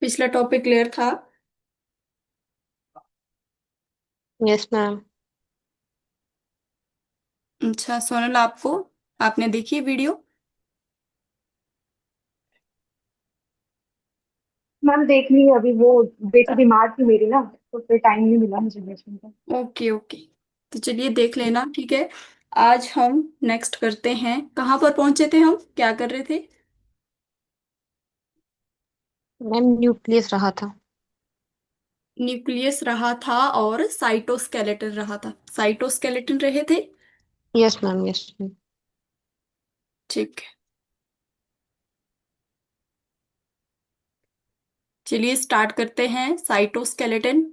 पिछला topic clear था। Yes ma'am. अच्छा सोनल, आपने देखी वीडियो? मैम देख ली अभी वो। बेटी बीमार थी मेरी ना, तो फिर टाइम नहीं मिला मुझे देखने का। Okay okay. तो चलिए देख लेना, ठीक है। आज हम नेक्स्ट करते हैं। कहाँ पर पहुंचे थे, हम क्या कर रहे थे? मैम न्यूक्लियस रहा था। न्यूक्लियस रहा था और साइटोस्केलेटन रहा था। साइटोस्केलेटन रहे थे। Yes ma'am, yes ma'am. ठीक है, चलिए स्टार्ट करते हैं। साइटोस्केलेटन।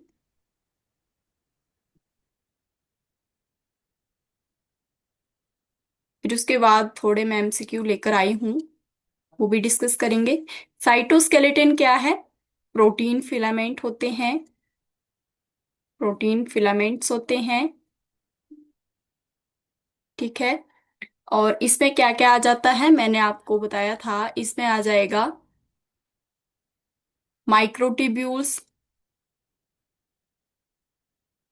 फिर उसके बाद थोड़े मैं एमसीक्यू लेकर आई हूँ, वो भी डिस्कस करेंगे। साइटोस्केलेटन क्या है? प्रोटीन फिलामेंट होते हैं। प्रोटीन फिलामेंट्स होते हैं, ठीक है। और इसमें क्या क्या आ जाता है, मैंने आपको बताया था। इसमें आ जाएगा माइक्रोट्यूब्यूल्स।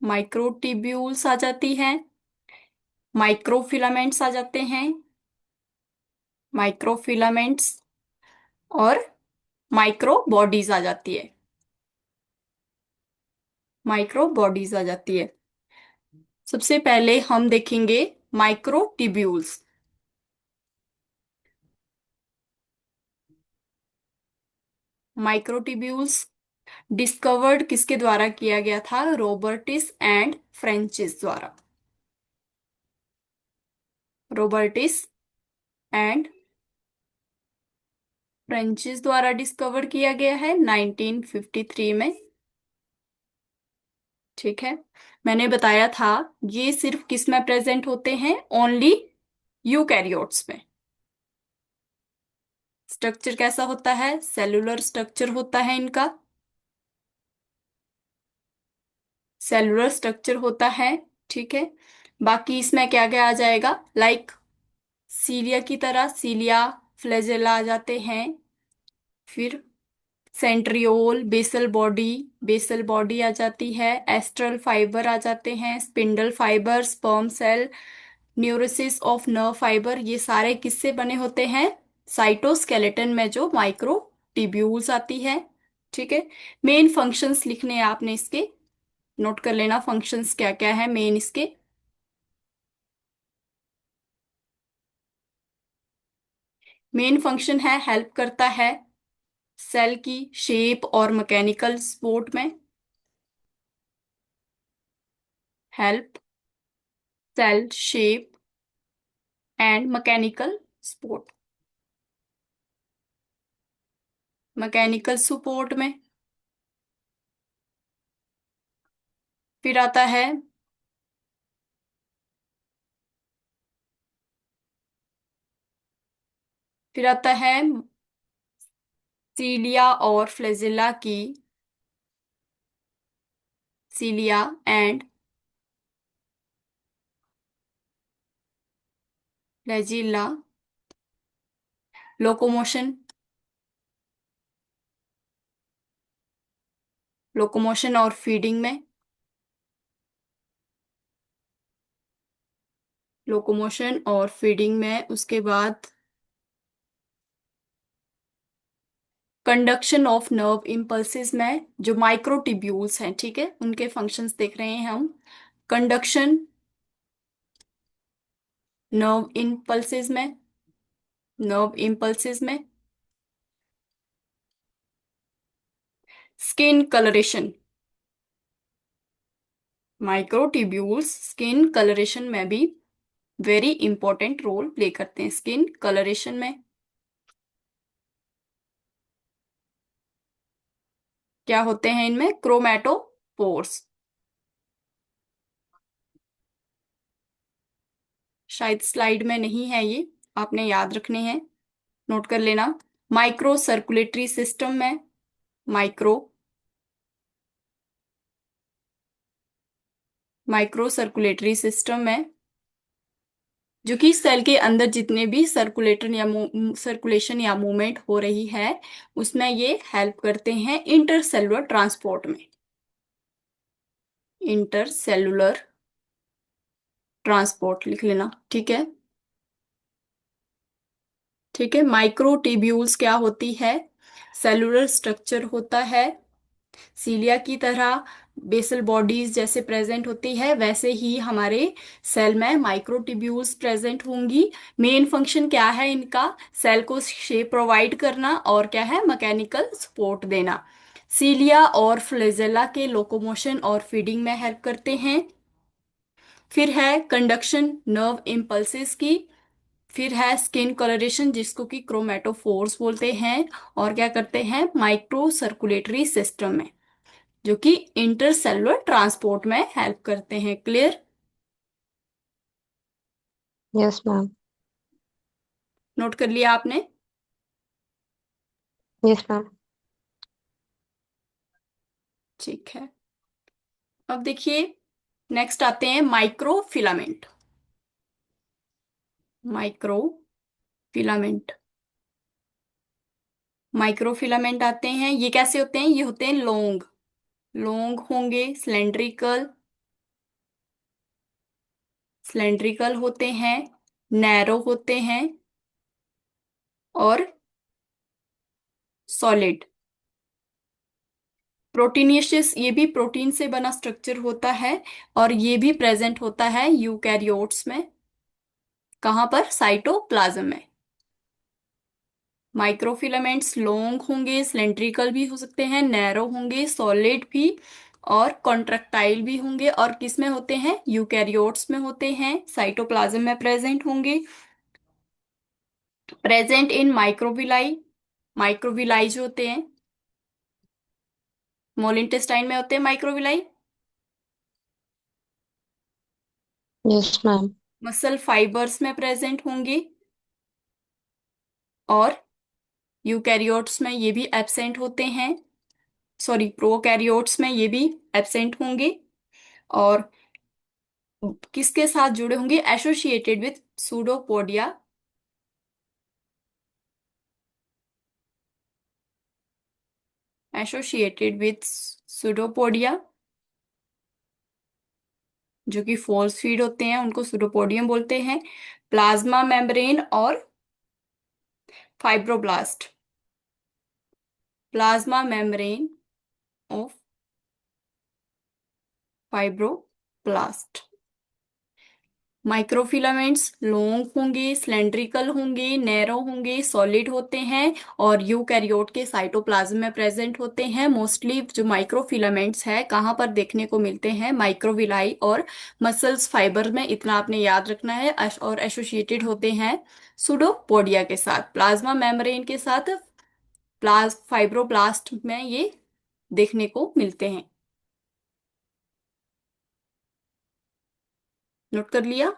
माइक्रोट्यूब्यूल्स आ जाती हैं। माइक्रोफिलामेंट्स आ जाते हैं। माइक्रोफिलामेंट्स और माइक्रो बॉडीज आ जाती है। माइक्रो बॉडीज आ जाती है। सबसे पहले हम देखेंगे माइक्रोट्यूब्यूल्स। माइक्रोट्यूब्यूल्स डिस्कवर्ड किसके द्वारा किया गया था? रॉबर्टिस एंड फ्रेंचिस द्वारा। रॉबर्टिस एंड फ्रेंचिस द्वारा डिस्कवर किया गया है 1953 में, ठीक है। मैंने बताया था ये सिर्फ किस में प्रेजेंट होते हैं? ओनली यूकैरियोट्स में। स्ट्रक्चर कैसा होता है? सेलुलर स्ट्रक्चर होता है इनका। सेलुलर स्ट्रक्चर होता है, ठीक है। बाकी इसमें क्या क्या आ जाएगा? लाइक सीलिया की तरह सीलिया, फ्लैजेला आ जाते हैं। फिर सेंट्रियोल, बेसल बॉडी आ जाती है। एस्ट्रल फाइबर आ जाते हैं। Spindle fibre, sperm cell, neurosis of nerve fibre, ये सारे किससे बने होते हैं? साइटोस्केलेटन में जो माइक्रो ट्यूब्यूल्स आती है, ठीक है। मेन फंक्शंस लिखने हैं आपने इसके, नोट कर लेना फंक्शंस क्या क्या है मेन इसके। मेन फंक्शन है, हेल्प करता है सेल की शेप और मैकेनिकल सपोर्ट में। Help cell shape and mechanical support. Mechanical support में फिर आता है, फिर आता है सीलिया और फ्लैजिला की, cilia and flagella locomotion. Locomotion और फीडिंग में। लोकोमोशन और फीडिंग में उसके बाद कंडक्शन ऑफ नर्व इम्पल्सेस में जो माइक्रोट्यूब्यूल्स हैं, ठीक है, उनके फंक्शंस देख रहे हैं हम। कंडक्शन नर्व इम्पल्सेस में, नर्व इम्पल्सेस में skin colouration. Microtubules skin colouration में भी वेरी इंपॉर्टेंट रोल प्ले करते हैं। स्किन कलरेशन में क्या होते हैं? इनमें क्रोमैटोपोर्स। शायद स्लाइड में नहीं है ये, आपने याद रखने हैं, नोट कर लेना। माइक्रो सर्कुलेटरी सिस्टम में, माइक्रो माइक्रो सर्कुलेटरी सिस्टम में जो कि सेल के अंदर जितने भी सर्कुलेशन या मूवमेंट हो रही है उसमें ये हेल्प करते हैं इंटरसेलुलर ट्रांसपोर्ट में। इंटरसेलुलर ट्रांसपोर्ट लिख लेना, ठीक है। ठीक है, माइक्रोट्यूब्यूल्स क्या होती है? सेलुलर स्ट्रक्चर होता है, सीलिया की तरह बेसल बॉडीज जैसे प्रेजेंट होती है वैसे ही हमारे सेल में माइक्रोट्यूब्यूल्स प्रेजेंट होंगी। मेन फंक्शन क्या है इनका? सेल को शेप प्रोवाइड करना और क्या है, मैकेनिकल सपोर्ट देना। सीलिया और फ्लेजेला के लोकोमोशन और फीडिंग में हेल्प करते हैं। फिर है कंडक्शन नर्व इम्पल्सेस की। फिर है स्किन कलरेशन जिसको कि क्रोमेटोफोर्स बोलते हैं। और क्या करते हैं, माइक्रो सर्कुलेटरी सिस्टम में, जो कि इंटरसेलुलर ट्रांसपोर्ट में हेल्प करते हैं। क्लियर? Yes ma'am. नोट कर लिया आपने? Yes ma'am. ठीक है। अब देखिए, नेक्स्ट आते हैं माइक्रोफिलामेंट। माइक्रोफिलामेंट माइक्रोफिलामेंट आते हैं, ये कैसे होते हैं? ये होते हैं लॉन्ग, लॉन्ग होंगे, सिलेंड्रिकल होते हैं, नैरो होते हैं और सॉलिड। प्रोटीनियस, ये भी प्रोटीन से बना स्ट्रक्चर होता है और ये भी प्रेजेंट होता है यूकैरियोट्स में। कहाँ पर? साइटोप्लाज्म में। माइक्रोफिलामेंट्स लॉन्ग होंगे, सिलेंड्रिकल भी हो सकते हैं, नैरो होंगे, सॉलिड भी और कॉन्ट्रैक्टाइल भी होंगे। और किस में होते हैं? यूकैरियोट्स में होते हैं, साइटोप्लाज्म में प्रेजेंट होंगे। प्रेजेंट इन माइक्रोविलाई, माइक्रोविलाई जो होते हैं स्मॉल इंटेस्टाइन में होते हैं microvilli. Yes ma'am. Muscle fibres में प्रेजेंट होंगे और यूकैरियोट्स में ये भी एब्सेंट होते हैं, सॉरी प्रोकैरियोट्स में ये भी एब्सेंट होंगे। और किसके साथ जुड़े होंगे? Associated with pseudopodia. Associated with pseudopodia, जो कि फोर्स फीड होते हैं उनको सूडोपोडियम बोलते हैं। प्लाज्मा मेम्ब्रेन और fibroblast, plasma membrane of fibroblast. Microfilaments long होंगे, सिलेंड्रिकल होंगे, नैरो होंगे, सॉलिड होते हैं और यूकैरियोट के साइटोप्लाज्म में प्रेजेंट होते हैं। मोस्टली जो माइक्रोफिलामेंट्स है कहाँ पर देखने को मिलते हैं? माइक्रोविलाई और मसल्स फाइबर में, इतना आपने याद रखना है। और एसोसिएटेड होते हैं सुडोपोडिया के साथ, प्लाज्मा मेम्ब्रेन के साथ, फाइब्रोब्लास्ट में ये देखने को मिलते हैं। नोट कर लिया?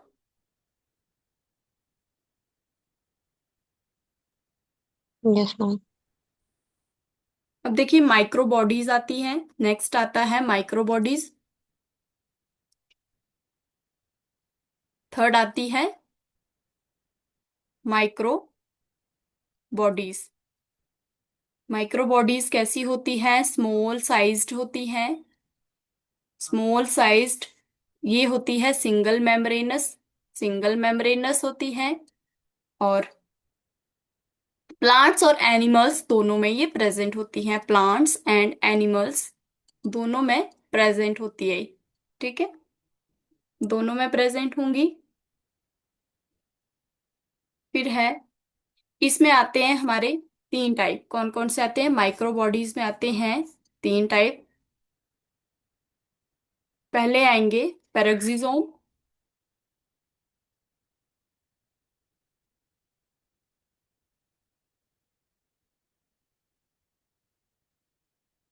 Yes ma'am. अब देखिए माइक्रो बॉडीज आती हैं। नेक्स्ट आता है माइक्रो बॉडीज। थर्ड आती है माइक्रो बॉडीज। माइक्रो बॉडीज कैसी होती है? स्मॉल साइज्ड होती हैं, स्मॉल साइज्ड। ये होती है सिंगल मेम्ब्रेनस, सिंगल मेम्ब्रेनस होती है। और प्लांट्स और एनिमल्स दोनों में ये प्रेजेंट होती हैं, प्लांट्स एंड एनिमल्स दोनों में प्रेजेंट होती है। ठीक है, दोनों में प्रेजेंट होंगी। फिर है, इसमें आते हैं हमारे तीन टाइप। कौन कौन से आते हैं? माइक्रो बॉडीज में आते हैं तीन टाइप। पहले आएंगे पेरोक्सिसोम।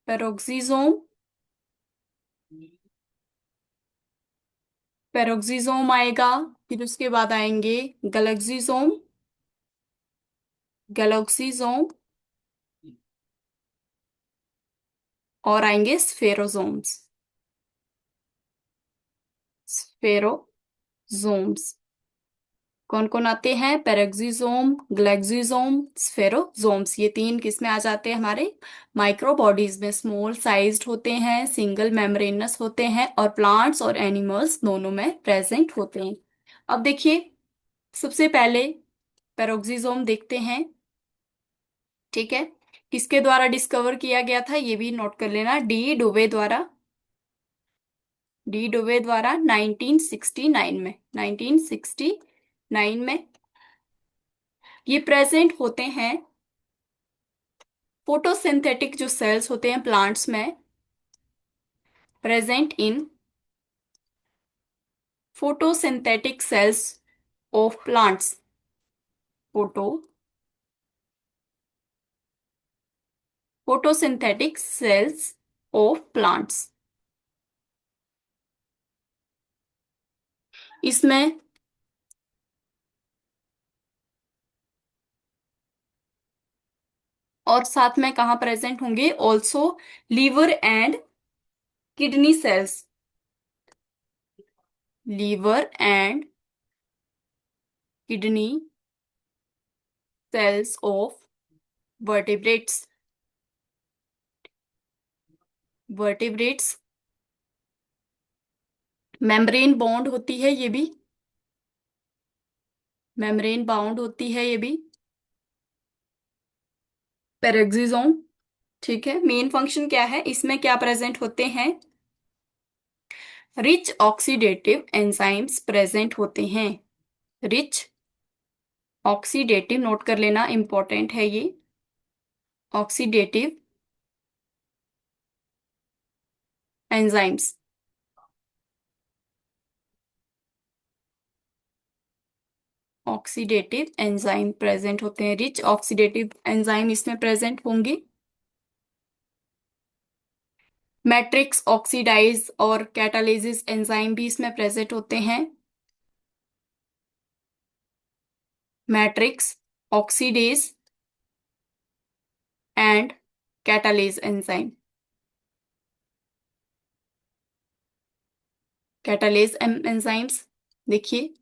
पेरोक्सिसोम, पेरोक्सिसोम आएगा। फिर उसके बाद आएंगे गैलेक्सिसोम, गैलेक्सिसोम और आएंगे स्फेरोसोम्स, स्फेरोसोम्स। कौन कौन आते हैं? पेरेक्सिसोम, ग्लेक्सिसोम, स्फेरोसोम्स, ये तीन किस में आ जाते हैं? हमारे माइक्रो बॉडीज में। स्मॉल साइज्ड होते हैं, सिंगल मेम्ब्रेनस होते हैं, और प्लांट्स और एनिमल्स दोनों में प्रेजेंट होते हैं। अब देखिए, सबसे पहले पेरोक्सिसोम देखते हैं। ठीक है, किसके द्वारा डिस्कवर किया गया था ये भी नोट कर लेना, डी डुवे द्वारा। डी डुवे द्वारा 1969 में, 1969 में ये प्रेजेंट होते हैं। फोटोसिंथेटिक जो सेल्स होते हैं प्लांट्स में, present in photosynthetic cells of plants. Photo photosynthetic cells of plants, इसमें और साथ में कहाँ प्रेजेंट होंगे? Also liver and kidney cells. Liver and kidney cells of vertebrates. Vertebrates, membrane bound होती है ये भी, मेम्ब्रेन बाउंड होती है ये भी। पेरेक्सिसोम, ठीक है, मेन फंक्शन क्या है इसमें, क्या प्रेजेंट होते हैं? रिच ऑक्सीडेटिव एंजाइम्स प्रेजेंट होते हैं। रिच ऑक्सीडेटिव, नोट कर लेना, इंपॉर्टेंट है ये। Oxidative enzymes, oxidative enzyme present होते हैं, रिच ऑक्सीडेटिव एंजाइम इसमें प्रेजेंट होंगे। मैट्रिक्स ऑक्सीडाइज और कैटालिसिस एंजाइम भी इसमें प्रेजेंट होते हैं। Matrix oxidase and catalase enzyme, catalase enzymes देखिए।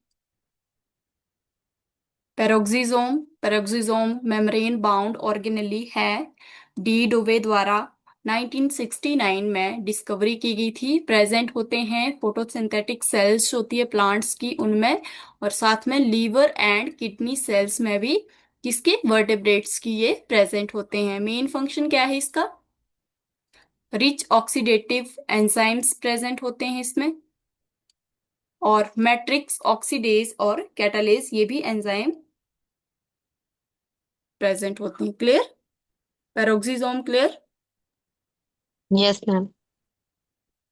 Peroxisome, peroxisome membrane bound organelle है, डी डोवे द्वारा 1969 में डिस्कवरी की गई थी। प्रेजेंट होते हैं फोटोसिंथेटिक सेल्स होती है प्लांट्स की उनमें, और साथ में लीवर एंड किडनी सेल्स में भी, किसके? वर्टेब्रेट्स की ये प्रेजेंट होते हैं। मेन फंक्शन क्या है इसका? रिच ऑक्सीडेटिव एंजाइम्स प्रेजेंट होते हैं इसमें, और मैट्रिक्स ऑक्सीडेज और कैटालेज ये भी एंजाइम प्रेजेंट होती हैं। Clear? Peroxisome clear? Yes ma'am.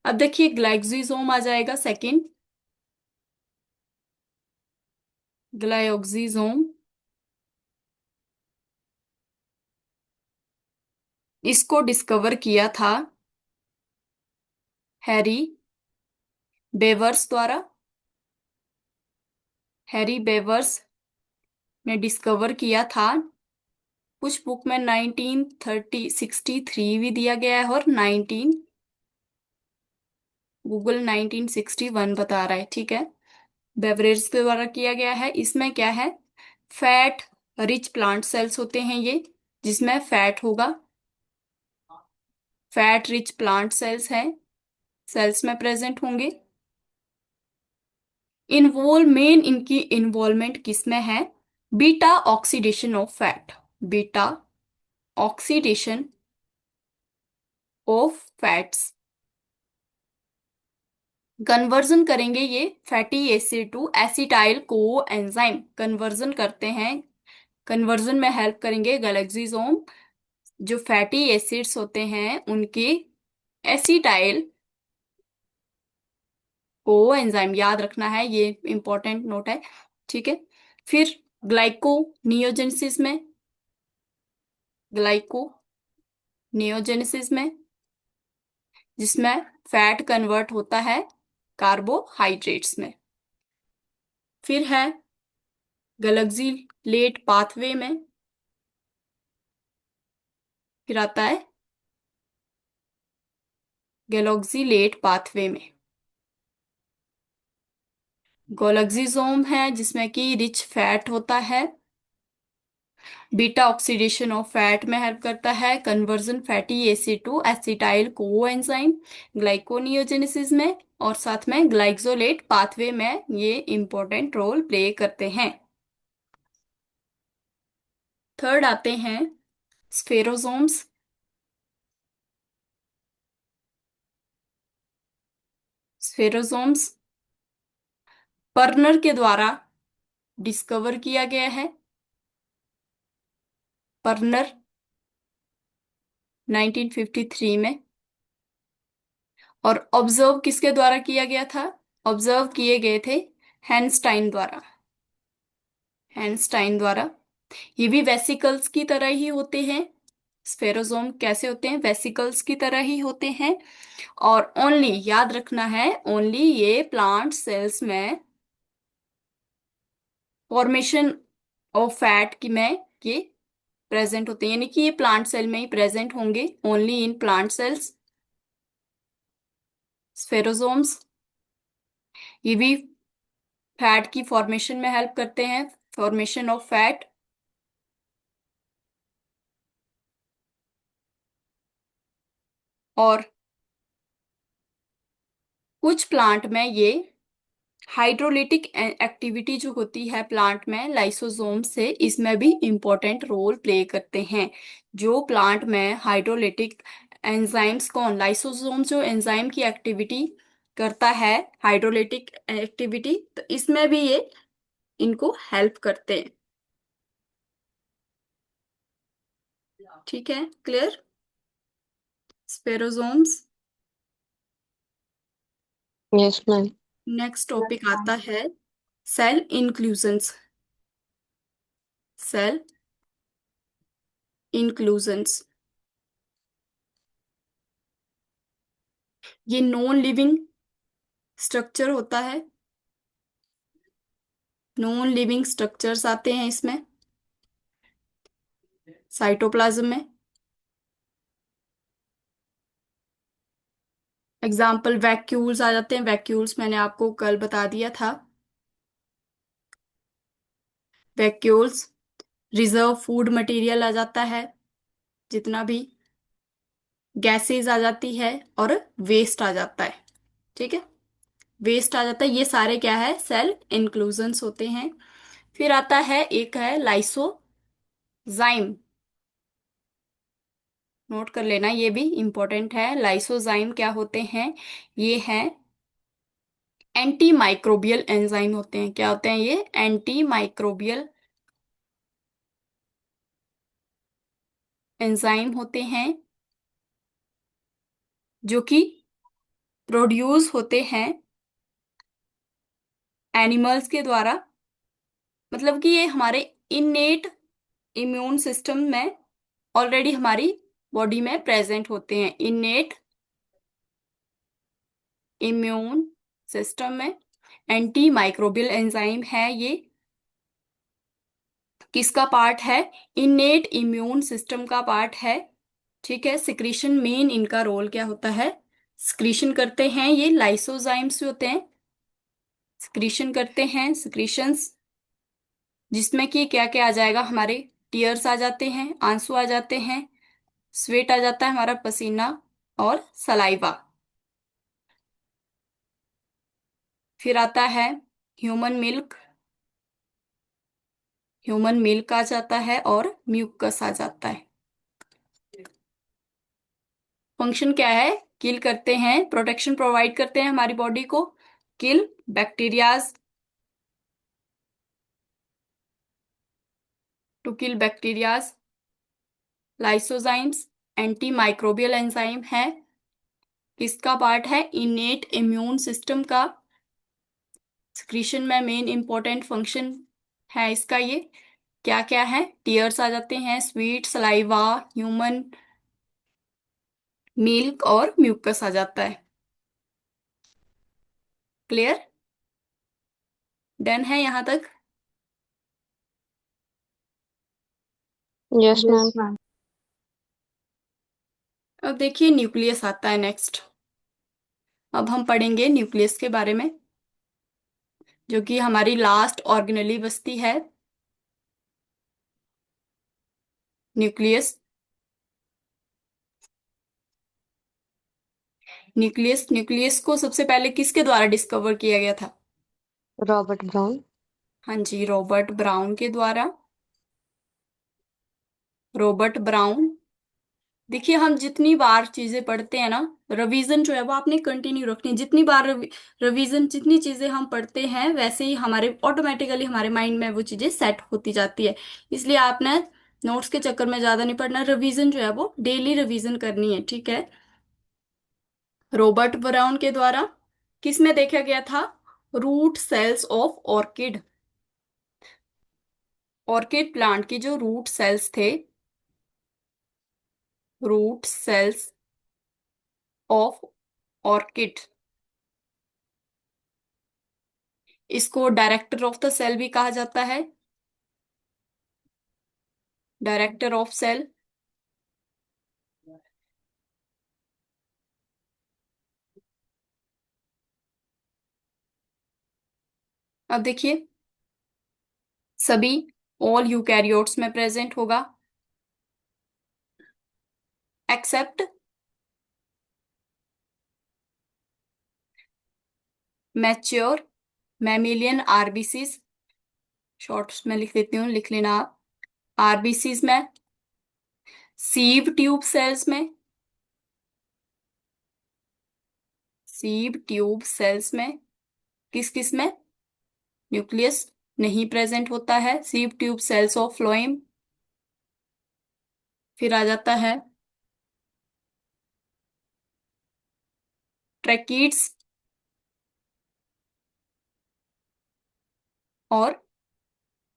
अब देखिए ग्लाइक्सिसोम आ जाएगा सेकंड। ग्लाइक्सिसोम, इसको डिस्कवर किया था हैरी बेवर्स द्वारा। हैरी बेवर्स ने डिस्कवर किया था। कुछ बुक में 1963 भी दिया गया है, और 19 गूगल 1961 बता रहा है। ठीक है, बेवरेज के द्वारा किया गया है। इसमें क्या है? फैट रिच प्लांट सेल्स होते हैं ये, जिसमें फैट होगा। फैट रिच प्लांट सेल्स हैं, सेल्स में प्रेजेंट होंगे। इन्वॉल्व, मेन इनकी इन्वॉल्वमेंट किसमें है? Beta oxidation of fat. Beta oxidation of fats, conversion करेंगे ये fatty acid to acetyl coenzyme, conversion करते हैं। कन्वर्जन में हेल्प करेंगे गैलेक्सिसोम। जो फैटी एसिड्स होते हैं उनके एसिटाइल को एंजाइम, याद रखना है ये, इंपॉर्टेंट नोट है। ठीक है, फिर ग्लाइको नियोजेनेसिस में, ग्लाइको नियोजेनेसिस में, जिसमें फैट कन्वर्ट होता है कार्बोहाइड्रेट्स में। फिर है गलक्सिलेट पाथवे में, फिर आता है गैलोक्सिलेट पाथवे में। गोल्गीसोम है जिसमें कि रिच फैट होता है। बीटा ऑक्सीडेशन ऑफ फैट में हेल्प करता है। Conversion fatty acid to acetyl coenzyme glyconeogenesis में, और साथ में ग्लाइकोलेट पाथवे में ये इंपॉर्टेंट रोल प्ले करते हैं। थर्ड आते हैं स्फेरोसोम्स। स्फेरोसोम्स पर्नर के द्वारा डिस्कवर किया गया है। पर्नर 1953 में। और ऑब्जर्व किसके द्वारा किया गया था? ऑब्जर्व किए गए थे हैंस्टाइन द्वारा। हैंस्टाइन द्वारा। ये भी वेसिकल्स की तरह ही होते हैं। स्फेरोसोम कैसे होते हैं? वेसिकल्स की तरह ही होते हैं। और ओनली याद रखना है, ओनली ये प्लांट सेल्स में फॉर्मेशन ऑफ फैट की में ये प्रेजेंट होते हैं, यानी कि ये प्लांट सेल में ही प्रेजेंट होंगे, ओनली इन प्लांट सेल्स। स्फेरोसोम्स ये भी फैट की फॉर्मेशन में हेल्प करते हैं, फॉर्मेशन ऑफ फैट। और कुछ प्लांट में ये हाइड्रोलिटिक एक्टिविटी जो होती है प्लांट में लाइसोसोम से, इसमें भी इंपॉर्टेंट रोल प्ले करते हैं। जो प्लांट में हाइड्रोलिटिक एंजाइम्स, कौन? लाइसोसोम जो एंजाइम की एक्टिविटी करता है, हाइड्रोलिटिक एक्टिविटी, तो इसमें भी ये इनको हेल्प करते हैं। ठीक है, clear? Spherosomes. Yes ma'am. Next yes topic ma'am. आता है सेल इंक्लूजन्स। सेल इंक्लूजन्स ये नॉन लिविंग स्ट्रक्चर होता है। नॉन लिविंग स्ट्रक्चर्स आते हैं इसमें साइटोप्लाज्म में। एग्जाम्पल वैक्यूल्स आ जाते हैं। वैक्यूल्स मैंने आपको कल बता दिया था। वैक्यूल्स रिजर्व फूड मटेरियल आ जाता है, जितना भी गैसेस आ जाती है, और वेस्ट आ जाता है। ठीक है, वेस्ट आ जाता है, ये सारे क्या है? सेल इंक्लूजन्स होते हैं। फिर आता है, एक है लाइसोजाइम। नोट कर लेना, ये भी इंपॉर्टेंट है। लाइसोजाइम क्या होते हैं? ये हैं एंटी माइक्रोबियल एंजाइम होते हैं। क्या होते हैं ये? एंटी माइक्रोबियल एंजाइम होते हैं, जो कि प्रोड्यूस होते हैं एनिमल्स के द्वारा। मतलब कि ये हमारे इनेट इम्यून सिस्टम में ऑलरेडी हमारी बॉडी में प्रेजेंट होते हैं। इनेट इम्यून सिस्टम में एंटी माइक्रोबियल एंजाइम है ये। किसका पार्ट है? इनेट इम्यून सिस्टम का पार्ट है। ठीक है, सिक्रीशन मेन इनका रोल क्या होता है? सिक्रीशन करते हैं ये लाइसोजाइम्स जो होते हैं, सिक्रीशन करते हैं, सिक्रीशंस, जिसमें कि क्या क्या आ जाएगा हमारे? टीयर्स आ जाते हैं, आंसू आ जाते हैं, स्वेट आ जाता है हमारा पसीना, और सलाइवा। फिर आता है ह्यूमन मिल्क। ह्यूमन मिल्क आ जाता है, और म्यूकस आ जाता है। फंक्शन क्या है? किल करते हैं, प्रोटेक्शन प्रोवाइड करते हैं हमारी बॉडी को। Kill bacterias, to kill bacterias. Lysozymes anti microbial enzyme है। किसका पार्ट है? इनेट इम्यून सिस्टम का। सिक्रीशन में मेन इंपॉर्टेंट फंक्शन है इसका ये। क्या क्या है? टीयर्स आ जाते हैं, स्वीट, सलाइवा, ह्यूमन मिल्क, और म्यूकस आ जाता है। क्लियर? डन है यहां तक? Yes ma'am. अब देखिए न्यूक्लियस आता है नेक्स्ट। अब हम पढ़ेंगे न्यूक्लियस के बारे में। जो कि हमारी लास्ट ऑर्गेनेली बसती है, न्यूक्लियस। न्यूक्लियस, न्यूक्लियस को सबसे पहले किसके द्वारा डिस्कवर किया गया था? Robert brown. हाँ जी, रॉबर्ट ब्राउन के द्वारा। Robert brown. देखिए, हम जितनी बार चीजें पढ़ते हैं ना, रिवीजन जो है वो आपने कंटिन्यू रखनी है। जितनी बार रिवीजन, जितनी चीजें हम पढ़ते हैं, वैसे ही हमारे ऑटोमेटिकली हमारे माइंड में वो चीजें सेट होती जाती है। इसलिए आपने नोट्स के चक्कर में ज्यादा नहीं पढ़ना, रिवीजन जो है वो डेली रिवीजन करनी है, ठीक है। रॉबर्ट ब्राउन के द्वारा किस में देखा गया था? Root cells of orchid. Orchid plant के जो रूट सेल्स थे, रूट सेल्स ऑफ ऑर्किड, इसको डायरेक्टर ऑफ द सेल भी कहा जाता है, डायरेक्टर ऑफ सेल। अब देखिए, सभी ऑल यूकैरियोट्स में प्रेजेंट होगा, except mature mammalian RBCs. Shorts में लिख देती हूँ, लिख लेना आप। आरबीसीज में, सीव ट्यूब सेल्स में, सीव ट्यूब सेल्स में, किस किस में? न्यूक्लियस नहीं प्रेजेंट होता है, sieve tube cells of phloem. फिर आ जाता है ट्रैकीड्स और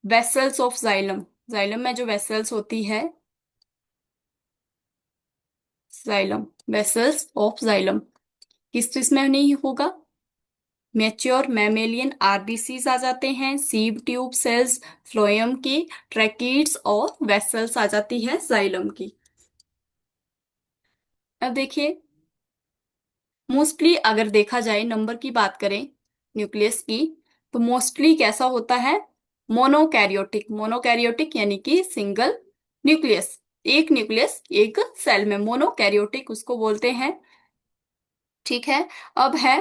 वेसल्स ऑफ जाइलम। जाइलम में जो वेसल्स होती है, जाइलम, वेसल्स ऑफ जाइलम, किस किस में नहीं होगा? मैच्योर मैमेलियन आरबीसीज आ जाते हैं, सीव ट्यूब सेल्स फ्लोएम की, ट्रैकीड्स और वेसल्स आ जाती है जाइलम की। अब देखिए, मोस्टली अगर देखा जाए, नंबर की बात करें न्यूक्लियस की, तो मोस्टली कैसा होता है? मोनोकैरियोटिक। मोनोकैरियोटिक यानी कि सिंगल न्यूक्लियस, एक न्यूक्लियस एक सेल में, मोनोकैरियोटिक उसको बोलते हैं, ठीक है। अब है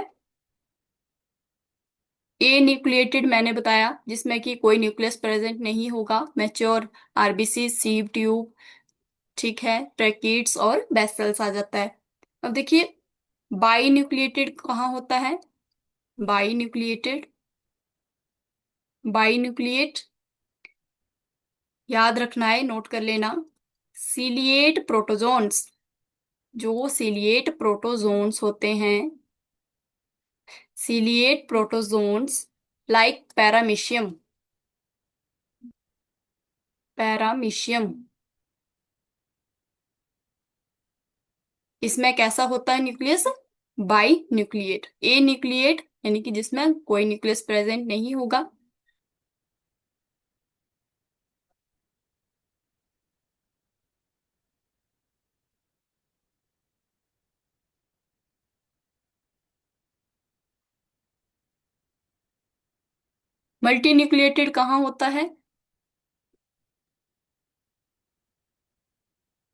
ए न्यूक्लिएटेड, मैंने बताया, जिसमें कि कोई न्यूक्लियस प्रेजेंट नहीं होगा, मैच्योर आरबीसी, सीव ट्यूब, ठीक है, ट्रैकीड्स और बेसल्स आ जाता है। अब देखिए, बाई न्यूक्लिएटेड कहाँ होता है? बाई न्यूक्लिएटेड, बाई न्यूक्लिएट, याद रखना है, नोट कर लेना। सीलिएट प्रोटोजोन्स, जो सीलिएट प्रोटोजोन्स होते हैं, सीलिएट प्रोटोजोन्स लाइक पैरामीशियम, पैरामीशियम, इसमें कैसा होता है nucleus? By nucleate. A nucleate यानी कि जिसमें कोई न्यूक्लियस प्रेजेंट नहीं होगा। मल्टी न्यूक्लिएटेड कहाँ होता है?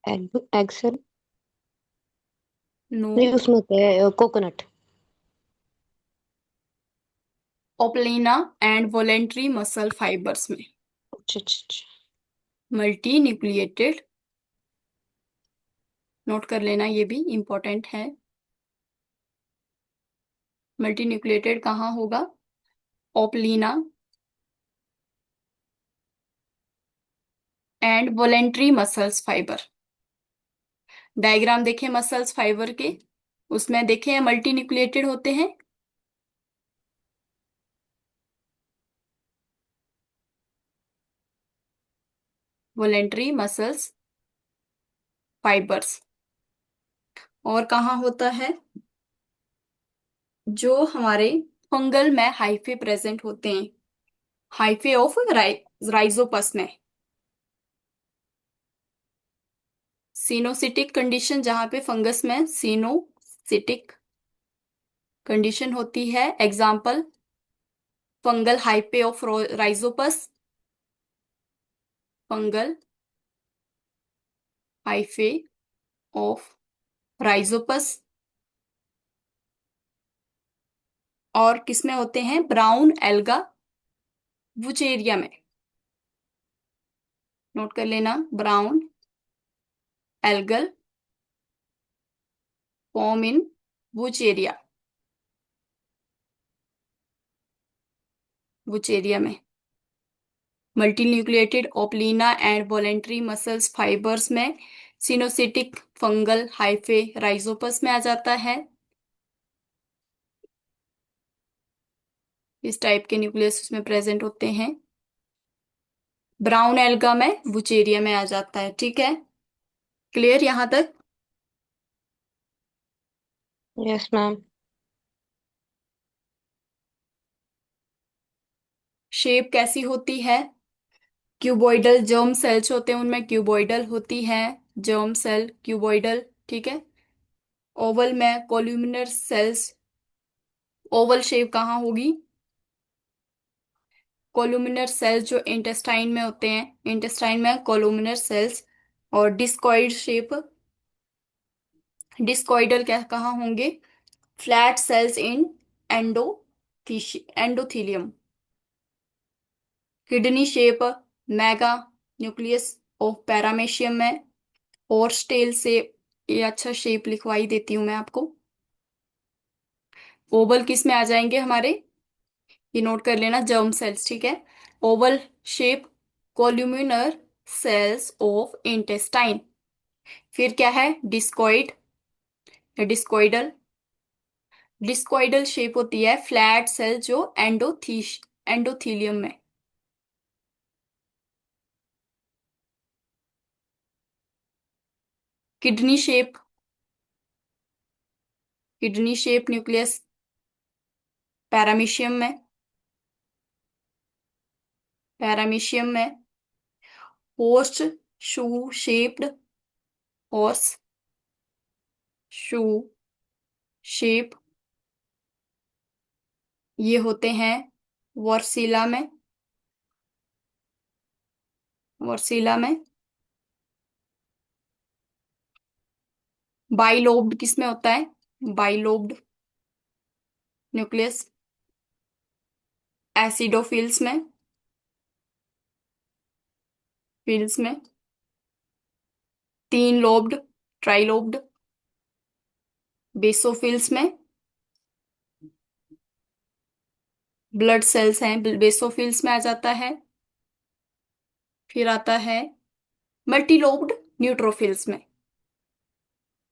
Egg cell. नो। नहीं, उसमें होते हैं coconut. Opalina and voluntary muscle fibres में अच्छा अच्छा अच्छा। मल्टी न्यूक्लिएटेड, नोट कर लेना, ये भी इंपॉर्टेंट है। मल्टी न्यूक्लिएटेड कहाँ होगा? Opalina and voluntary muscles fibre. Diagram देखें मसल्स फाइबर के, उसमें देखें मल्टी न्यूक्लिएटेड होते हैं, वोलेंट्री मसल्स फाइबर्स। और कहाँ होता है? जो हमारे फंगल में हाइफे प्रेजेंट होते हैं, हाइफे ऑफ राइजोपस में, सिनोसिटिक कंडीशन, जहां पे फंगस में सिनोसिटिक कंडीशन होती है, example fungal hyphae of Rhizopus, fungal hyphae of Rhizopus. और किसमें होते हैं? ब्राउन एल्गा वुचेरिया में। नोट कर लेना, brown algal form in Vaucheria, Vaucheria में। Multinucleated Opalina and voluntary muscles fibres में सिनोसिटिक फंगल हाइफे राइजोपस में आ जाता है। इस टाइप के न्यूक्लियस उसमें प्रेजेंट होते हैं। ब्राउन एल्गा में वुचेरिया में आ जाता है। ठीक है, क्लियर यहां तक? Yes ma'am. शेप कैसी होती है? क्यूबॉइडल जर्म सेल्स होते हैं, उनमें क्यूबॉइडल होती है, जर्म सेल क्यूबॉइडल। ठीक है। ओवल में कोल्यूमिनर सेल्स, ओवल शेप कहाँ होगी? कोलुमिनर सेल्स जो इंटेस्टाइन में होते हैं, इंटेस्टाइन में कोलुमिनर सेल्स। और डिस्कॉइड शेप, डिस्कॉइडल क्या कहाँ होंगे? Flat sales in endothelium. Kidney shape, mega nucleus of paramecium में। हॉर्स टेल से, ये अच्छा शेप लिखवाई देती हूं मैं आपको। ओवल किस में आ जाएंगे हमारे? ये नोट कर लेना, जर्म सेल्स। ठीक है, oval shape columnar cells of intestine. फिर क्या है? डिस्कॉइड या डिस्कॉइडल। डिस्कॉइडल शेप होती है फ्लैट सेल जो एंडोथीलियम में। Kidney shape, kidney shape nucleus paramecium में, पैरामीशियम में। होस्ट शू शेप्ड, हॉर्स शू शेप, ये होते हैं वर्सीला में, वर्सीला में। बाइलोब्ड किस में होता है? बाइलोब्ड न्यूक्लियस एसिडोफिल्स में, फिल्स में। तीन लोब्ड, ट्राइलोब्ड बेसोफिल्स में। ब्लड सेल्स हैं, बेसोफिल्स में आ जाता है। फिर आता है मल्टीलोब्ड न्यूट्रोफिल्स में,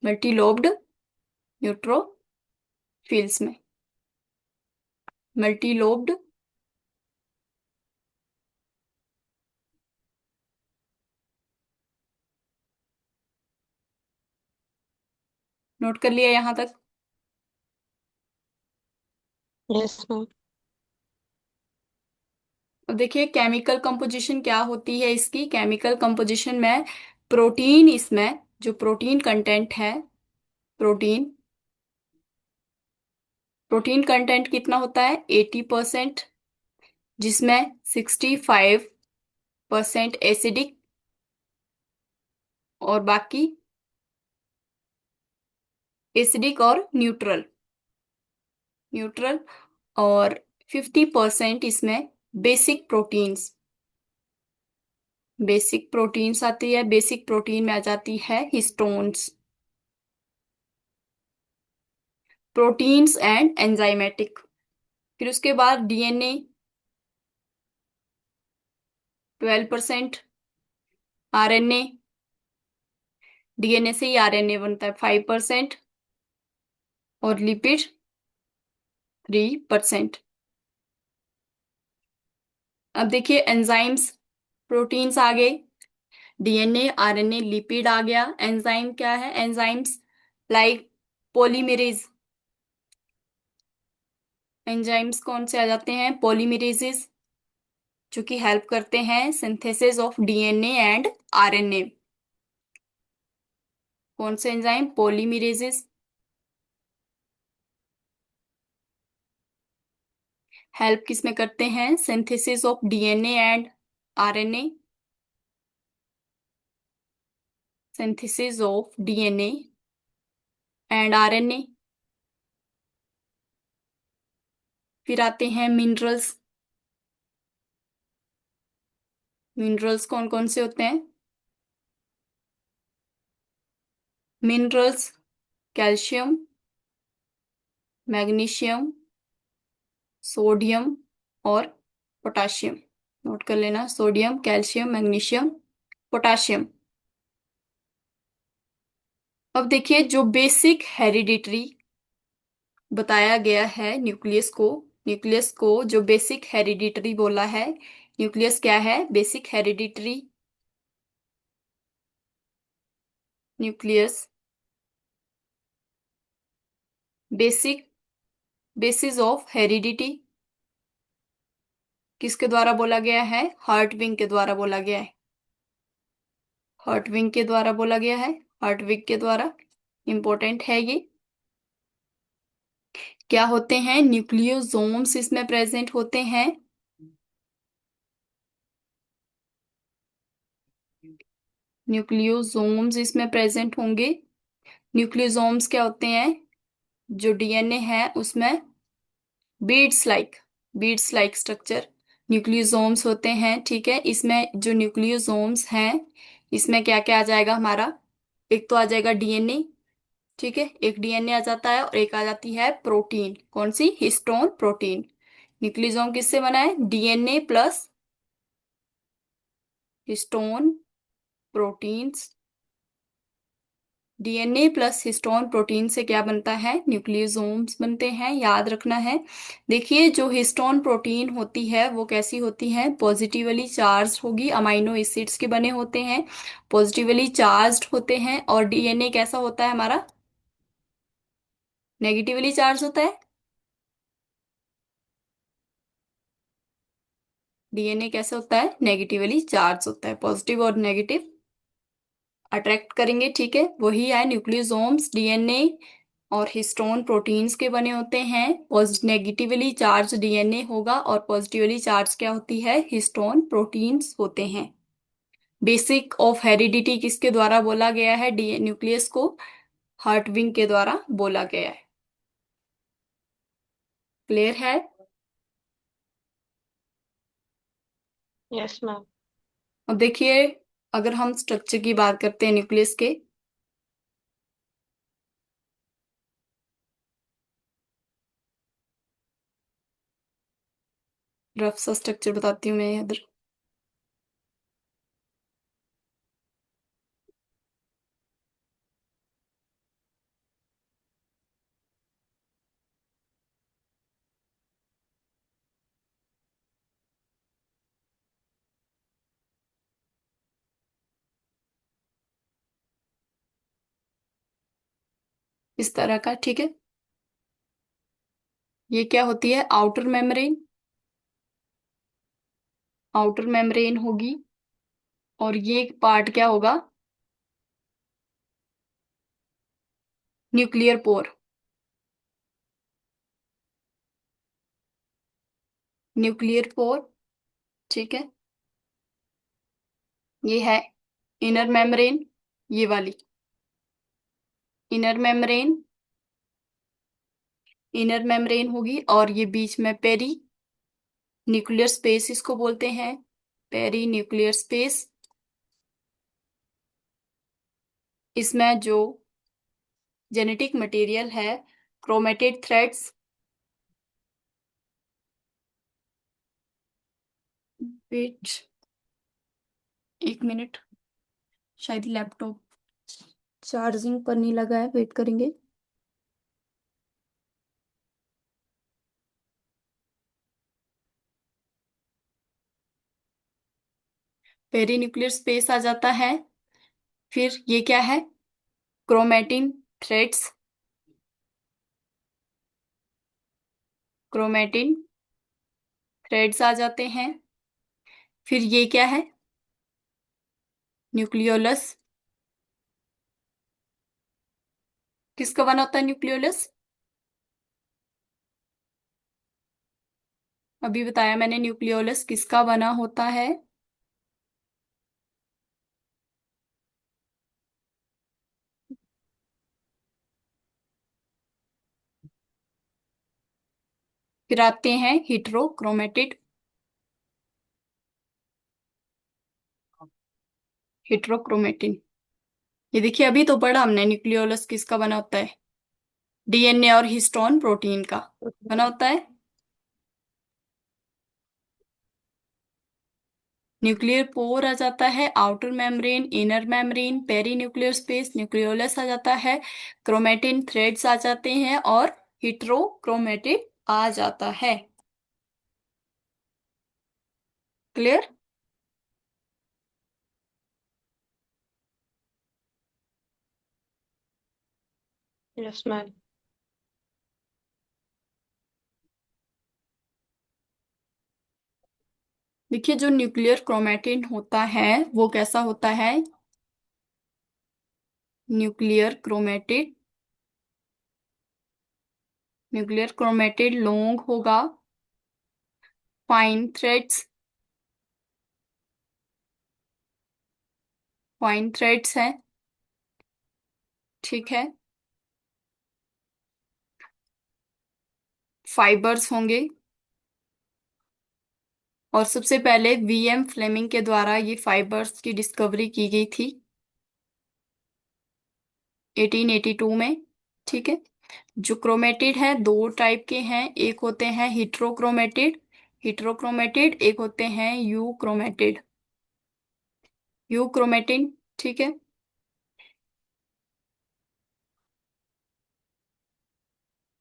मल्टीलोब्ड न्यूट्रोफिल्स में, मल्टीलोब्ड। नोट कर लिया यहां तक? Yes ma'am. अब देखिए केमिकल कंपोजिशन क्या होती है इसकी। केमिकल कंपोजिशन में प्रोटीन, इसमें जो प्रोटीन कंटेंट है, प्रोटीन, प्रोटीन कंटेंट कितना होता है? 80%, जिसमें 65% एसिडिक और बाकी एसिडिक और न्यूट्रल, न्यूट्रल। और 50% इसमें बेसिक प्रोटीन्स, बेसिक प्रोटीन्स आती है। बेसिक प्रोटीन में आ जाती है हिस्टोन्स, प्रोटीन्स एंड एंजाइमेटिक। फिर उसके बाद डीएनए 12%, आरएनए, डीएनए से ही आरएनए बनता है 5%, और लिपिड 3%। अब देखिए एंजाइम्स, प्रोटीन्स आ गए, डीएनए, आरएनए, लिपिड आ गया। एंजाइम क्या है? एंजाइम्स लाइक पॉलीमेरेज, एंजाइम्स कौन से आ जाते हैं? पॉलीमेरेजेस, जो कि हेल्प करते हैं synthesis of DNA and RNA. कौन से एंजाइम? पॉलीमेरेजेस। हेल्प किस में करते हैं? Synthesis of DNA and RNA. Synthesis of DNA and RNA. फिर आते हैं मिनरल्स। मिनरल्स कौन कौन से होते हैं? मिनरल्स कैल्शियम, मैग्नीशियम, सोडियम और पोटाशियम। नोट कर लेना, सोडियम, कैल्शियम, मैग्नीशियम, पोटाशियम। अब देखिए, जो बेसिक हेरिडिटरी बताया गया है न्यूक्लियस को जो बेसिक हेरिडिटरी बोला है, न्यूक्लियस क्या है? Basic hereditary. Nucleus basic basis of heredity किसके द्वारा बोला गया है? हर्टविंग के द्वारा बोला गया है। हर्टविंग के द्वारा बोला गया है। हर्टविग के द्वारा। इंपॉर्टेंट है ये। क्या होते हैं? न्यूक्लियोसोम्स इसमें प्रेजेंट होते हैं। न्यूक्लियोसोम्स इसमें प्रेजेंट होंगे। न्यूक्लियोसोम्स क्या होते हैं? जो डीएनए है उसमें beads like beads like structure nucleosomes होते हैं। ठीक है, इसमें जो न्यूक्लियोसोम्स हैं, इसमें क्या क्या आ जाएगा हमारा? एक तो आ जाएगा डीएनए। ठीक है, एक डीएनए आ जाता है और एक आ जाती है प्रोटीन। कौन सी? Histone protein. न्यूक्लियोसोम किससे बना है? DNA plus histone proteins. DNA plus histone protein से क्या बनता है? न्यूक्लियोसोम्स बनते हैं। याद रखना है। देखिए, जो हिस्टोन प्रोटीन होती है वो कैसी होती है? पॉजिटिवली चार्ज होगी, अमाइनो एसिड्स के बने होते हैं, पॉजिटिवली चार्ज्ड होते हैं। और डीएनए कैसा होता है हमारा? नेगेटिवली चार्ज होता है। डीएनए कैसा होता है? नेगेटिवली चार्ज होता है। पॉजिटिव और नेगेटिव अट्रैक्ट करेंगे। ठीक है, वही है न्यूक्लियोसोम्स। डीएनए और हिस्टोन प्रोटीन्स के बने होते हैं। नेगेटिवली चार्ज डीएनए होगा और पॉजिटिवली चार्ज क्या होती है? हिस्टोन प्रोटीन्स होते हैं। बेसिक ऑफ हेरिडिटी किसके द्वारा बोला गया है? डी न्यूक्लियस को हर्टविंग के द्वारा बोला गया है। क्लियर है? Yes ma'am. अब देखिए, अगर हम स्ट्रक्चर की बात करते हैं न्यूक्लियस के, रफ सा स्ट्रक्चर बताती हूँ मैं इधर। इस तरह का। ठीक है, ये क्या होती है? Outer membrane. आउटर मेम्ब्रेन होगी। और ये पार्ट क्या होगा? Nuclear pore. Nuclear pore. ठीक है, ये है इनर मेम्ब्रेन। ये वाली इनर मेम्ब्रेन। इनर मेम्ब्रेन होगी और ये बीच में पेरी न्यूक्लियर स्पेस इसको बोलते हैं। Peri nuclear space. इसमें जो जेनेटिक मटेरियल है, क्रोमेटेड थ्रेड्स। वेट, एक मिनट, शायद लैपटॉप चार्जिंग पर नहीं लगा है, वेट करेंगे। पेरी न्यूक्लियर स्पेस आ जाता है। फिर ये क्या है? Chromatin threads. क्रोमेटिन थ्रेड्स आ जाते हैं। फिर ये क्या है? न्यूक्लियोलस। किसका बना होता है न्यूक्लियोलस? अभी बताया मैंने न्यूक्लियोलस किसका बना होता है। फिर आते हैं हिट्रोक्रोमेटिड। हिट्रोक्रोमेटिन, ये देखिए अभी तो पढ़ा हमने न्यूक्लियोलस किसका बना होता है, डीएनए और हिस्टोन प्रोटीन का बना होता है। न्यूक्लियर पोर आ जाता है, outer membrane, inner membrane, peri nuclear space, nucleolus आ जाता है, क्रोमेटिन थ्रेड्स आ जाते हैं और हिट्रोक्रोमेटिड आ जाता है। क्लियर। Yes ma'am. देखिए जो न्यूक्लियर क्रोमेटिन होता है वो कैसा होता है, nuclear chromatid, nuclear chromatid long होगा, फाइन थ्रेड्स, फाइन थ्रेड्स है, ठीक है, फाइबर्स होंगे। और सबसे पहले वीएम फ्लेमिंग के द्वारा ये फाइबर्स की डिस्कवरी की गई थी 1882 में, ठीक है। जो क्रोमेटिड है दो टाइप के हैं, एक होते हैं हिट्रोक्रोमेटिड, हिट्रोक्रोमेटिड, एक होते हैं यूक्रोमेटिड, यूक्रोमेटिन, ठीक है।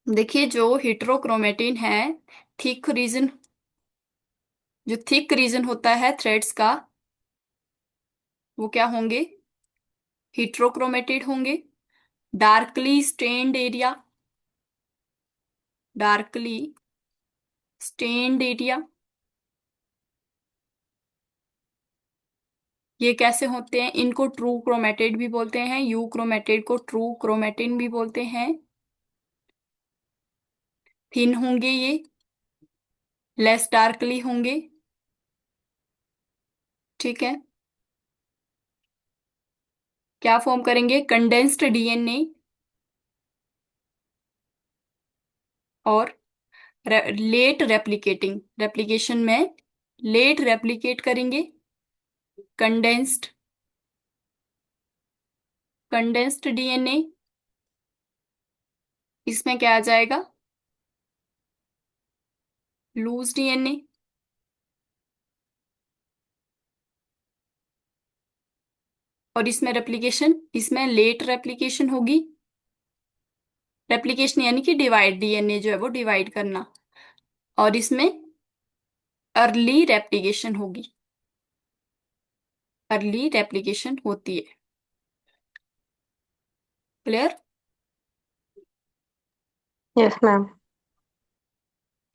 देखिए जो हिट्रोक्रोमेटिन है, थिक रीजन, जो थिक रीजन होता है थ्रेड्स का वो क्या होंगे, हिट्रोक्रोमेटिड होंगे। Darkly stained area, darkly stained area, ये कैसे होते हैं, इनको ट्रू क्रोमेटिड भी बोलते हैं, यू क्रोमेटिड को ट्रू क्रोमेटिन भी बोलते हैं। थिन होंगे ये, लेस डार्कली होंगे, ठीक है। क्या फॉर्म करेंगे, कंडेंस्ड डीएनए और लेट रेप्लिकेटिंग, रेप्लिकेशन में लेट रेप्लिकेट करेंगे, कंडेंस्ड, कंडेंस्ड डीएनए, इसमें क्या आ जाएगा, लूज डीएनए। और इसमें रेप्लिकेशन, इसमें लेट रेप्लिकेशन होगी, रेप्लिकेशन यानी कि डिवाइड, डीएनए जो है वो डिवाइड करना, और इसमें अर्ली रेप्लिकेशन होगी, अर्ली रेप्लिकेशन होती है। क्लियर। Yes ma'am.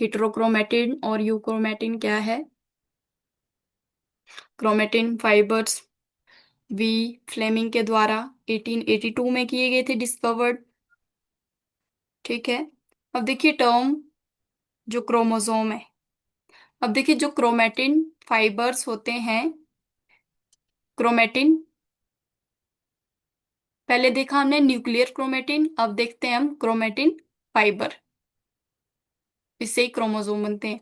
हेटेरोक्रोमेटिन और यूक्रोमेटिन क्या है, क्रोमेटिन फाइबर्स वी फ्लेमिंग के द्वारा 1882 में किए गए थे डिस्कवर्ड, ठीक है। अब देखिए टर्म जो क्रोमोसोम है, अब देखिए जो क्रोमेटिन फाइबर्स होते हैं, क्रोमेटिन, पहले देखा हमने न्यूक्लियर क्रोमेटिन, अब देखते हैं हम क्रोमेटिन फाइबर, इससे ही क्रोमोसोम बनते हैं।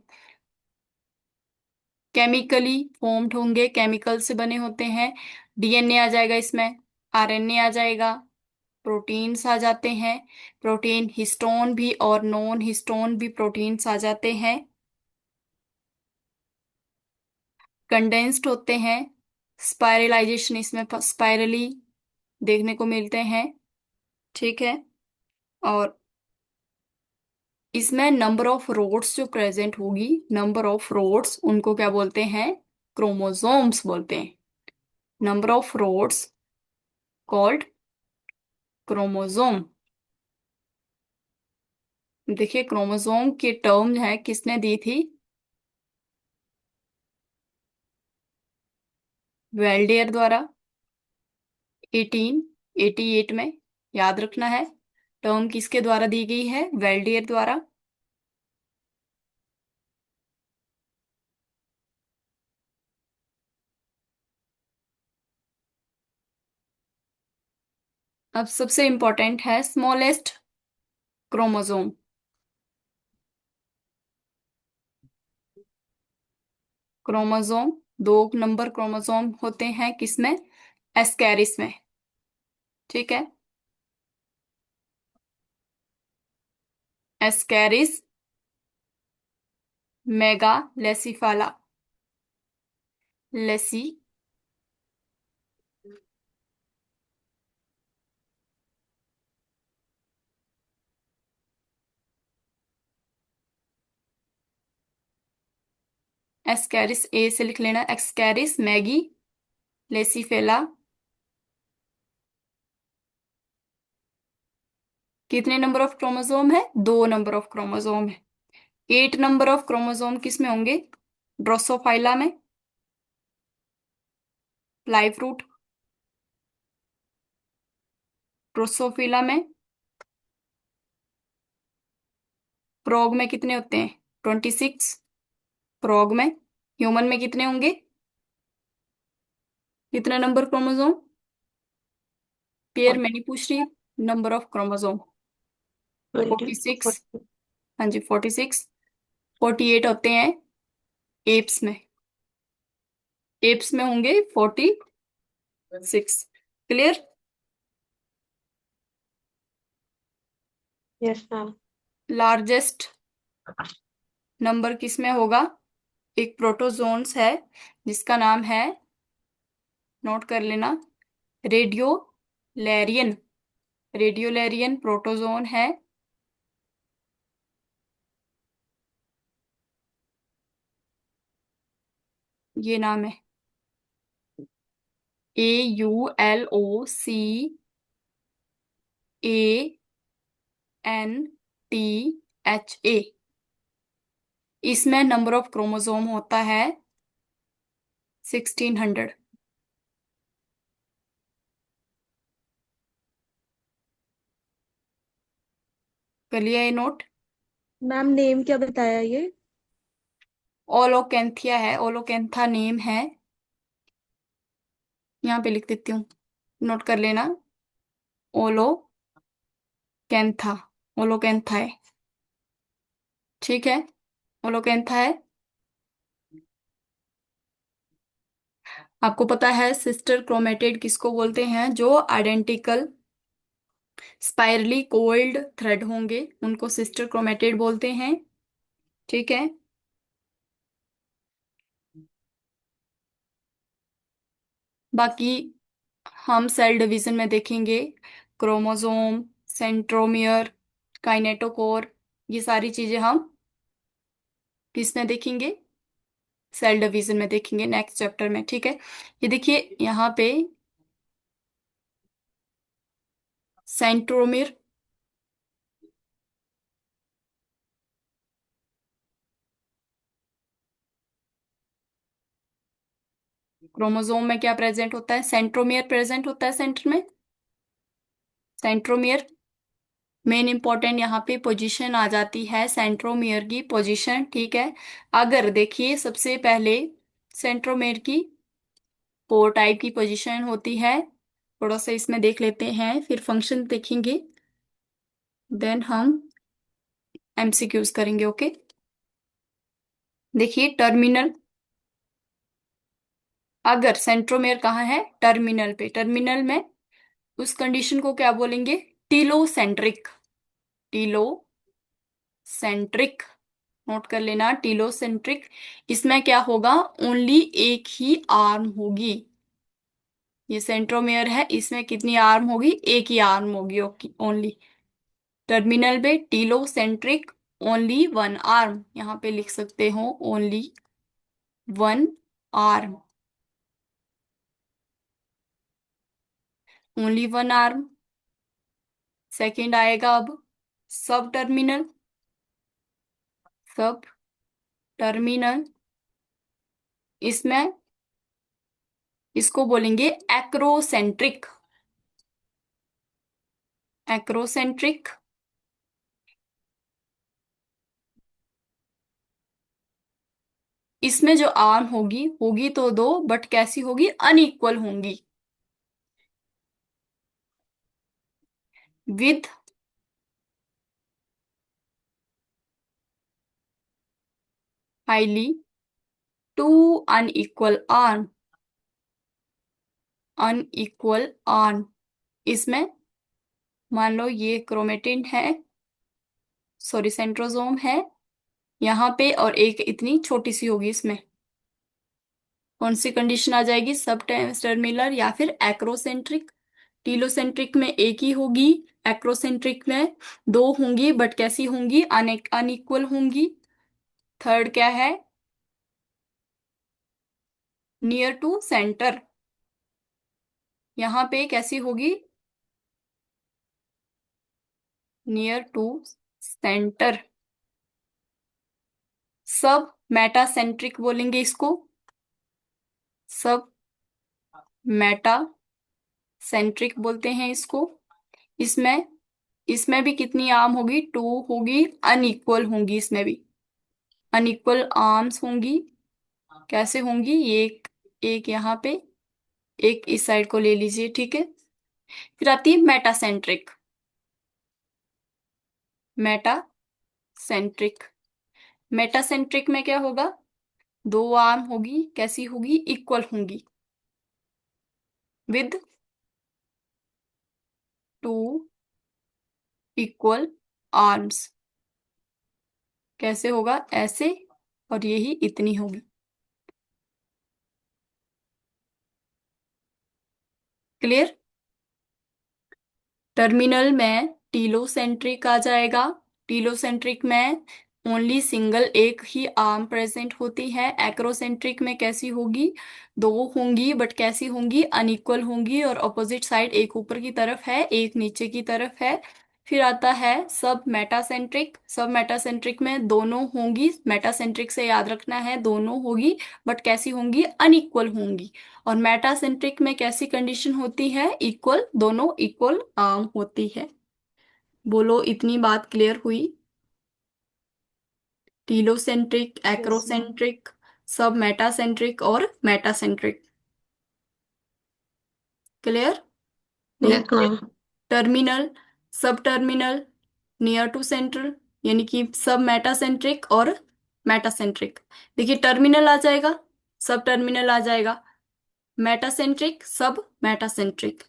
केमिकली फॉर्म्ड होंगे, केमिकल से बने होते हैं, डीएनए आ जाएगा इसमें, आरएनए आ जाएगा, प्रोटीन्स आ जाते हैं, प्रोटीन हिस्टोन भी और नॉन हिस्टोन भी प्रोटीन्स आ जाते हैं, कंडेंस्ड होते हैं, स्पाइरलाइजेशन इसमें स्पाइरली देखने को मिलते हैं, ठीक है। और इसमें नंबर ऑफ रोड्स जो प्रेजेंट होगी, नंबर ऑफ रोड्स उनको क्या बोलते हैं, क्रोमोसोम्स बोलते हैं, number of rods called chromosome. देखिए क्रोमोसोम की टर्म है किसने दी थी, वेल्डियर द्वारा 1888 में, याद रखना है, टर्म किसके द्वारा दी गई है, वेल्डियर द्वारा। अब सबसे इंपॉर्टेंट है smallest chromosome. Chromosome, 2 number chromosome होते हैं किसमें? एस्कैरिस में। ठीक है, एस्कैरिस, मेगा लेसिफाला, लेसी, एस्कैरिस ए से लिख लेना, एक्सकैरिस, मैगी, लेसिफेला। कितने नंबर ऑफ क्रोमोसोम है? 2 नंबर ऑफ क्रोमोसोम है। 8 नंबर ऑफ क्रोमोसोम किस में होंगे? ड्रोसोफाइला में, फ्लाई फ्रूट, ड्रोसोफिला में। फ्रॉग में कितने होते हैं? 26 फ्रॉग में। ह्यूमन में कितने होंगे? कितना नंबर क्रोमोसोम? पेयर में नहीं पूछ रही, नंबर ऑफ क्रोमोसोम। 46। हाँ जी, 46। 48 होते हैं एप्स में। एप्स में होंगे 46। Clear? Yes ma'am. Largest number किस में होगा? एक प्रोटोजोन्स है जिसका नाम है, नोट कर लेना, रेडियो लैरियन। रेडियो लैरियन प्रोटोजोन है। ये नाम है AULOCANTHA। इसमें नंबर ऑफ क्रोमोसोम होता है 1600। कर लिया ये नोट? मैम नेम क्या बताया ये? ओलोकेंथिया है, ओलोकेंथा नेम है। यहाँ पे लिख देती हूँ, नोट कर लेना। ओलोकेंथा, ओलोकेंथा है। ठीक है, ओलोकेंथा है। आपको पता है सिस्टर क्रोमेटिड किसको बोलते हैं? जो आइडेंटिकल स्पाइरली कोल्ड थ्रेड होंगे उनको सिस्टर क्रोमेटिड बोलते हैं। ठीक है, बाकी हम सेल डिवीजन में देखेंगे क्रोमोसोम, सेंट्रोमियर, काइनेटोकोर, ये सारी चीजें हम किस में देखेंगे? सेल डिवीजन में देखेंगे नेक्स्ट चैप्टर में। ठीक है, ये देखिए यहाँ पे सेंट्रोमियर, क्रोमोसोम में क्या प्रेजेंट होता है? सेंट्रोमियर प्रेजेंट होता है सेंटर में। सेंट्रोमियर मेन इंपॉर्टेंट, यहाँ पे पोजीशन आ जाती है सेंट्रोमियर की पोजीशन। ठीक है, अगर देखिए सबसे पहले सेंट्रोमियर की 4 टाइप की पोजीशन होती है। थोड़ा सा इसमें देख लेते हैं, फिर फंक्शन देखेंगे, देन हम एमसीक्यूज करेंगे। ओके, देखिए टर्मिनल, अगर सेंट्रोमेयर कहाँ है? टर्मिनल पे। टर्मिनल में उस कंडीशन को क्या बोलेंगे? टीलोसेंट्रिक। टीलोसेंट्रिक, नोट कर लेना, टीलोसेंट्रिक। इसमें क्या होगा? ओनली एक ही आर्म होगी। ये सेंट्रोमेयर है, इसमें कितनी आर्म होगी? एक ही आर्म होगी ओनली। टर्मिनल पे टीलोसेंट्रिक, ओनली वन आर्म, यहाँ पे लिख सकते हो only one arm, only one arm. Second आएगा अब सब टर्मिनल। सब टर्मिनल, इसमें इसको बोलेंगे एक्रोसेंट्रिक। एक्रोसेंट्रिक, इसमें जो आर्म होगी होगी तो दो, बट कैसी होगी? अनइक्वल होंगी। With highly to unequal arm, unequal arm. इसमें मान लो ये क्रोमेटिन है, सॉरी सेंट्रोसोम है यहाँ पे, और एक इतनी छोटी सी होगी इसमें। कौन सी कंडीशन आ जाएगी? सब टर्मिनल या फिर एक्रोसेंट्रिक। टीलोसेंट्रिक में एक ही होगी, एक्रोसेंट्रिक में दो होंगी, बट कैसी होंगी? अनइक्वल होंगी। थर्ड क्या है? नियर टू सेंटर, यहाँ पे कैसी होगी? Near to centre. Sub metacentric बोलेंगे इसको, सब मेटासेंट्रिक बोलते हैं इसको। इसमें इसमें भी कितनी आर्म होगी? टू होगी, अनइक्वल होंगी इसमें भी, अनइक्वल आर्म्स होंगी। कैसे होंगी? ये एक, एक यहाँ पे, एक इस साइड को ले लीजिए, ठीक है। फिर आती है मेटासेंट्रिक। मेटासेंट्रिक, मेटासेंट्रिक में क्या होगा? दो आर्म होगी, कैसी होगी? इक्वल होंगी, विद टू इक्वल आर्म्स। कैसे होगा? ऐसे, और यही इतनी होगी। क्लियर? टर्मिनल में टीलोसेंट्रिक आ जाएगा। टीलोसेंट्रिक में ओनली सिंगल एक ही आर्म प्रेजेंट होती है। एक्रोसेंट्रिक में कैसी होगी? दो होंगी, बट कैसी होंगी? अनइक्वल होंगी, और ऑपोजिट साइड एक ऊपर की तरफ है, एक नीचे की तरफ है। फिर आता है सब मेटासेंट्रिक। सब मेटासेंट्रिक में दोनों होंगी, मेटासेंट्रिक से याद रखना है, दोनों होगी, बट कैसी होंगी? अनइक्वल होंगी। और मेटासेंट्रिक में कैसी कंडीशन होती है? इक्वल, दोनों इक्वल आर्म होती है। बोलो, इतनी बात क्लियर हुई? Telocentric, yes ma'am. एक्रोसेंट्रिक, सब मेटासेंट्रिक और मेटासेंट्रिक। क्लियर? नहीं यस clear? मैम। टर्मिनल, सब टर्मिनल, नियर टू सेंट्रल, यानी कि सब मेटासेंट्रिक और मेटासेंट्रिक। देखिए टर्मिनल आ जाएगा, सब टर्मिनल आ जाएगा, मेटासेंट्रिक, सब मेटासेंट्रिक,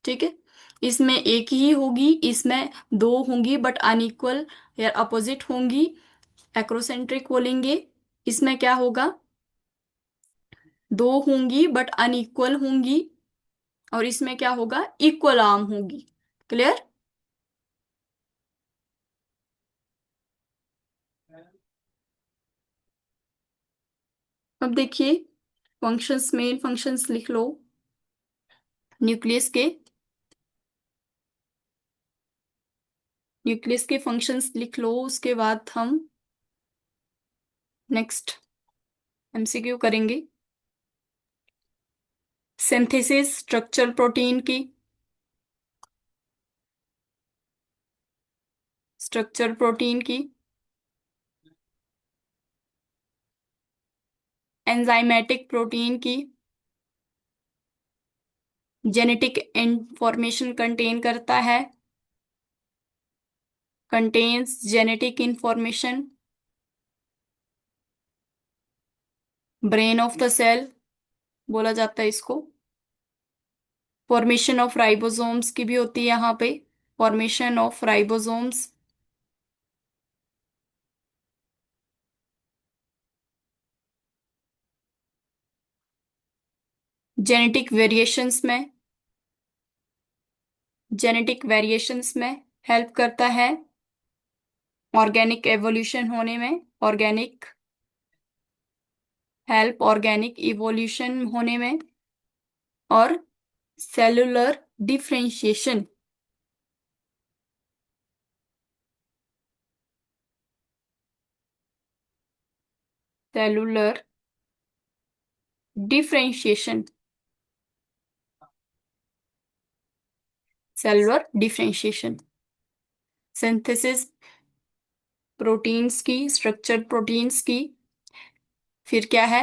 ठीक है। इसमें एक ही होगी, इसमें दो होंगी, बट अनइक्वल या अपोजिट होंगी, एक्रोसेंट्रिक बोलेंगे। इसमें क्या होगा? दो होंगी बट अनइक्वल होंगी, और इसमें क्या होगा? इक्वल आर्म होगी। क्लियर? अब देखिए फंक्शंस, मेन फंक्शंस लिख लो न्यूक्लियस के। न्यूक्लियस के फंक्शंस लिख लो, उसके बाद हम नेक्स्ट एमसीक्यू करेंगे। सिंथेसिस स्ट्रक्चर प्रोटीन की, स्ट्रक्चर प्रोटीन की, एंजाइमेटिक प्रोटीन की, जेनेटिक इंफॉर्मेशन कंटेन करता है, contains genetic information, brain of the cell बोला जाता है इसको। फॉर्मेशन ऑफ राइबोसोम्स की भी होती है यहाँ पे, formation of ribosomes. Genetic variations में, जेनेटिक वेरिएशंस में हेल्प करता है, ऑर्गेनिक एवोल्यूशन होने में, ऑर्गेनिक हेल्प, ऑर्गेनिक इवोल्यूशन होने में, और cellular differentiation, cellular differentiation, cellular differentiation. Synthesis proteins की, स्ट्रक्चर प्रोटीन्स की। फिर क्या है?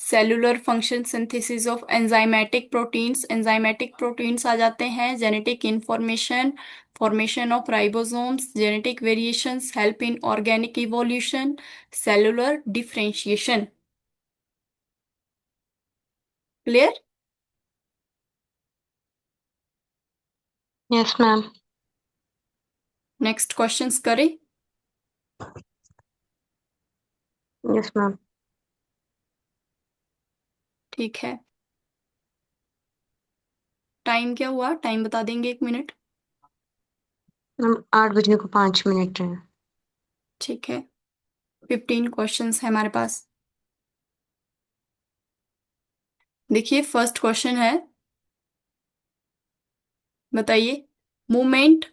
Cellular function synthesis of enzymatic proteins, enzymatic proteins आ जाते हैं। Genetic information, formation of ribosomes, genetic variations help in organic evolution, cellular differentiation. Clear? Yes ma'am. Next questions करें। Yes ma'am. ठीक है, टाइम क्या हुआ, टाइम बता देंगे, 1 मिनट। मैम 8 बजने को 5 मिनट है। ठीक है, 15 क्वेश्चंस है हमारे पास। देखिए फर्स्ट क्वेश्चन है, बताइए मूवमेंट,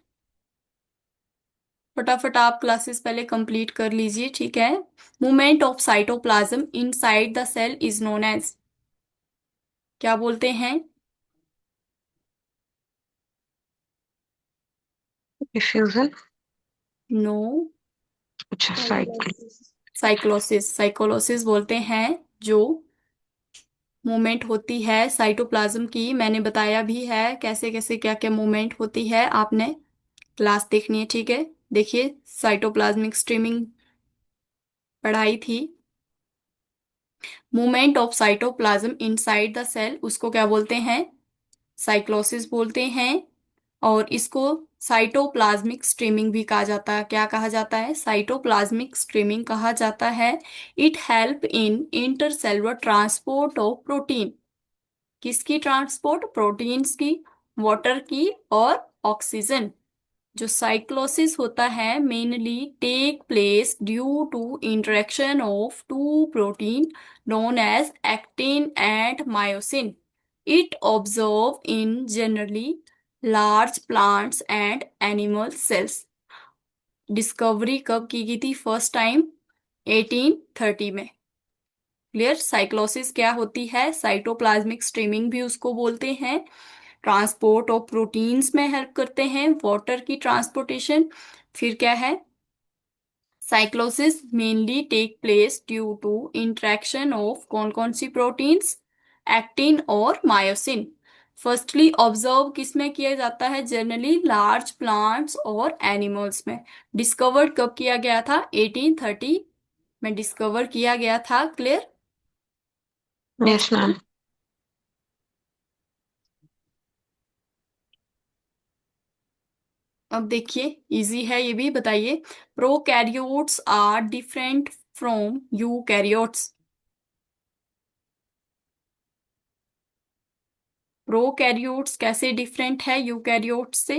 फटाफट आप क्लासेस पहले कंप्लीट कर लीजिए, ठीक है। Movement of cytoplasm inside the cell is known as, क्या बोलते हैं? डिफ्यूजन। नो। अच्छा साइड। साइक्लोसिस, साइकोलोसिस बोलते हैं जो मूवमेंट होती है साइटोप्लाज्म की। मैंने बताया भी है कैसे कैसे क्या क्या मूवमेंट होती है, आपने क्लास देखनी है, ठीक है। देखिए साइटोप्लाज्मिक स्ट्रीमिंग पढ़ाई थी। Movement of cytoplasm inside the cell उसको क्या बोलते हैं? साइक्लोसिस बोलते हैं। और इसको साइटोप्लाज्मिक स्ट्रीमिंग भी कहा जाता है। क्या कहा जाता है? साइटोप्लाज्मिक स्ट्रीमिंग कहा जाता है। It help in intercellular transport of protein, किसकी ट्रांसपोर्ट? प्रोटीन्स की, वाटर की और ऑक्सीजन। जो साइक्लोसिस होता है mainly take place due to interaction of two protein known as actin and myosin. It observe in generally large plants and animal cells. Discovery कब की गई थी फर्स्ट टाइम? 1830 में। क्लियर? साइक्लोसिस क्या होती है? साइटोप्लाज्मिक स्ट्रीमिंग भी उसको बोलते हैं। ट्रांसपोर्ट ऑफ प्रोटीन्स में हेल्प करते हैं, वाटर की ट्रांसपोर्टेशन। फिर क्या है? Cyclosis mainly take place due to interaction of कौन कौन सी प्रोटीन्स? एक्टिन और मायोसिन। फर्स्टली ऑब्जर्व किस में किया जाता है? जनरली लार्ज प्लांट्स और एनिमल्स में। डिस्कवर्ड कब किया गया था? 1830 में डिस्कवर किया गया था। क्लियर? Yes next. मैम। अब देखिए इजी है ये भी, बताइए prokaryotes are different from eukaryotes. Prokaryotes कैसे डिफरेंट है यूकैरियोट्स से?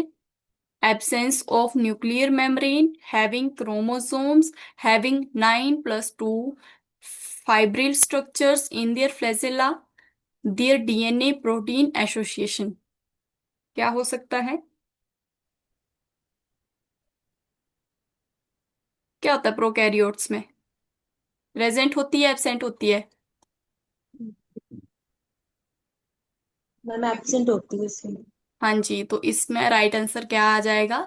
Absence of nuclear membrane, having chromosomes, having 9+2 fibril structures in their flagella, their DNA protein association. क्या हो सकता है? क्या होता है प्रोकैरियोट्स में? प्रेजेंट होती है, एब्सेंट होती है? मैम एब्सेंट होती है इसमें। हाँ जी, तो इसमें राइट आंसर क्या आ जाएगा?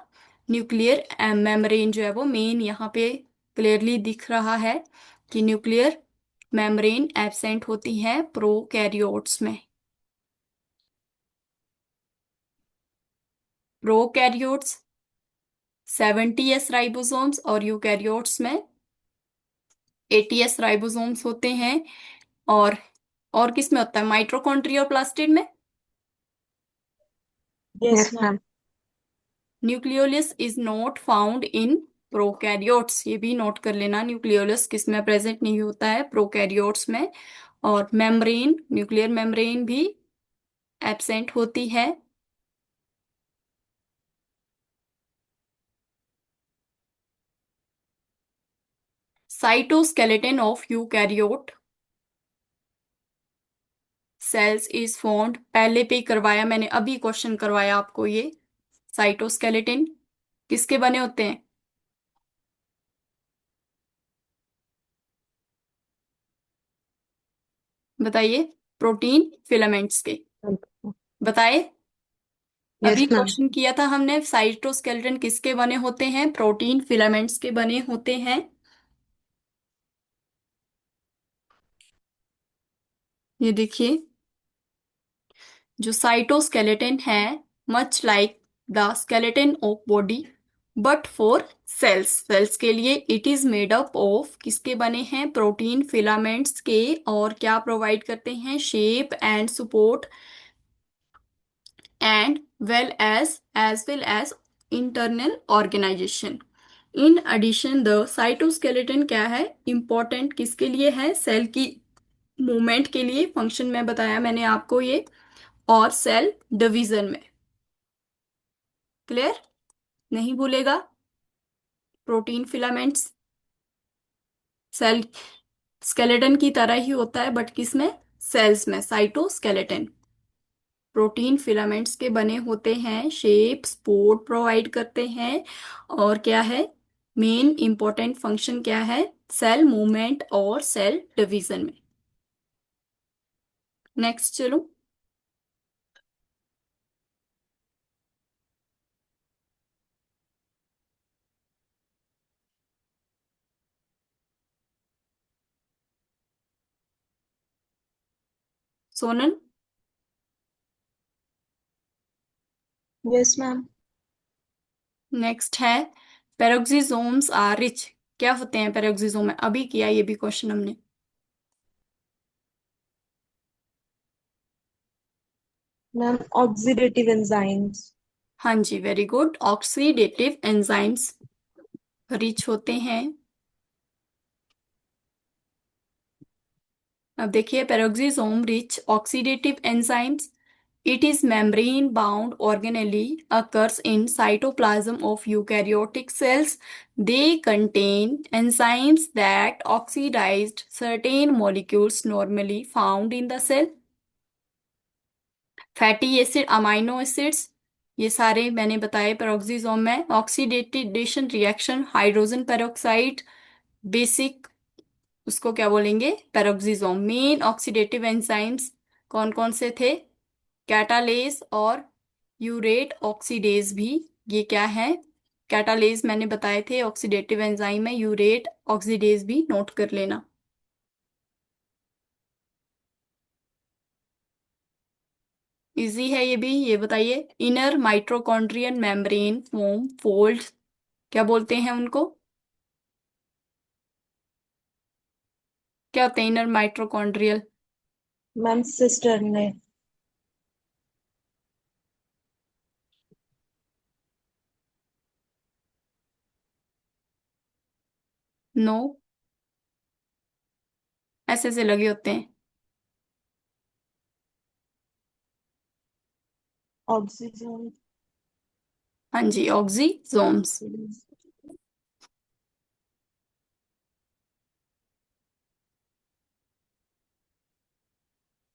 न्यूक्लियर मेम्ब्रेन जो है वो मेन यहाँ पे क्लियरली दिख रहा है कि न्यूक्लियर मेम्ब्रेन एब्सेंट होती है प्रोकैरियोट्स में। प्रोकैरियोट्स 70s राइबोसोम्स और यूकैरियोट्स में 80s राइबोसोम्स होते हैं। और और किस में होता है? माइटोकॉन्ड्रिया और प्लास्टिड में। Yes ma'am. Nucleolus is not found in prokaryotes, ये भी नोट कर लेना, न्यूक्लियोलस किस में प्रेजेंट नहीं होता है? प्रोकैरियोट्स में। और मेम्ब्रेन, न्यूक्लियर मेम्ब्रेन भी एब्सेंट होती है। Cytoskeleton of eukaryote cells is found, पहले पे ही करवाया मैंने, अभी क्वेश्चन करवाया आपको ये। साइटोस्केलेटन किसके बने होते हैं? बताइए। प्रोटीन फिलामेंट्स के। बताए? अभी यस मैम। क्वेश्चन किया था हमने, साइटोस्केलेटन किसके बने होते हैं? प्रोटीन फिलामेंट्स के बने होते हैं। ये देखिए, जो साइटोस्केलेटन है, much like the skeleton of body but for cells, cells के लिए it is made up of, किसके बने हैं, प्रोटीन फिलामेंट्स के, और क्या प्रोवाइड करते हैं, shape and support and well as internal organisation. In addition the cytoskeleton क्या है, इंपॉर्टेंट किसके लिए है, सेल की मूवमेंट के लिए, फंक्शन में बताया मैंने आपको ये, और सेल डिवीजन में। क्लियर, नहीं भूलेगा। प्रोटीन फिलामेंट्स सेल स्केलेटन की तरह ही होता है, बट किसमें, सेल्स में, साइटोस्केलेटन प्रोटीन फिलामेंट्स के बने होते हैं, शेप सपोर्ट प्रोवाइड करते हैं, और क्या है, मेन इंपॉर्टेंट फंक्शन क्या है, सेल मूवमेंट और सेल डिवीजन में। नेक्स्ट चलो। सोनल। Yes ma'am. नेक्स्ट है, पेरोक्सिसोम्स आर रिच, क्या होते हैं पेरोक्सिसोम में, अभी किया ये भी क्वेश्चन हमने। Ma'am oxidative enzymes. हाँ जी, very good, oxidative enzymes rich होते हैं। अब देखिए, peroxisome rich oxidative enzymes, it is membrane bound organelle, occurs in cytoplasm of eukaryotic cells. They contain enzymes that oxidized certain molecules normally found in the cell. Fatty acid, amino acids, ये सारे मैंने बताए peroxisome में। Oxidation reaction, hydrogen peroxide, basic, उसको क्या बोलेंगे, peroxisome. Main oxidative enzymes कौन कौन से थे, कैटालेज और यूरेट ऑक्सीडेज भी, ये क्या है, कैटालेज मैंने बताए थे ऑक्सीडेटिव एंजाइम है, यूरेट ऑक्सीडेज भी नोट कर लेना। इजी है ये भी, ये बताइए, inner mitochondrial membrane foam fold, क्या बोलते हैं उनको, क्या होते हैं इनर माइटोकॉन्ड्रियल। मैम सिस्टर ने। नो, ऐसे से लगे होते हैं। ऑक्सीजन। हाँ जी, ऑक्सीजोम्स।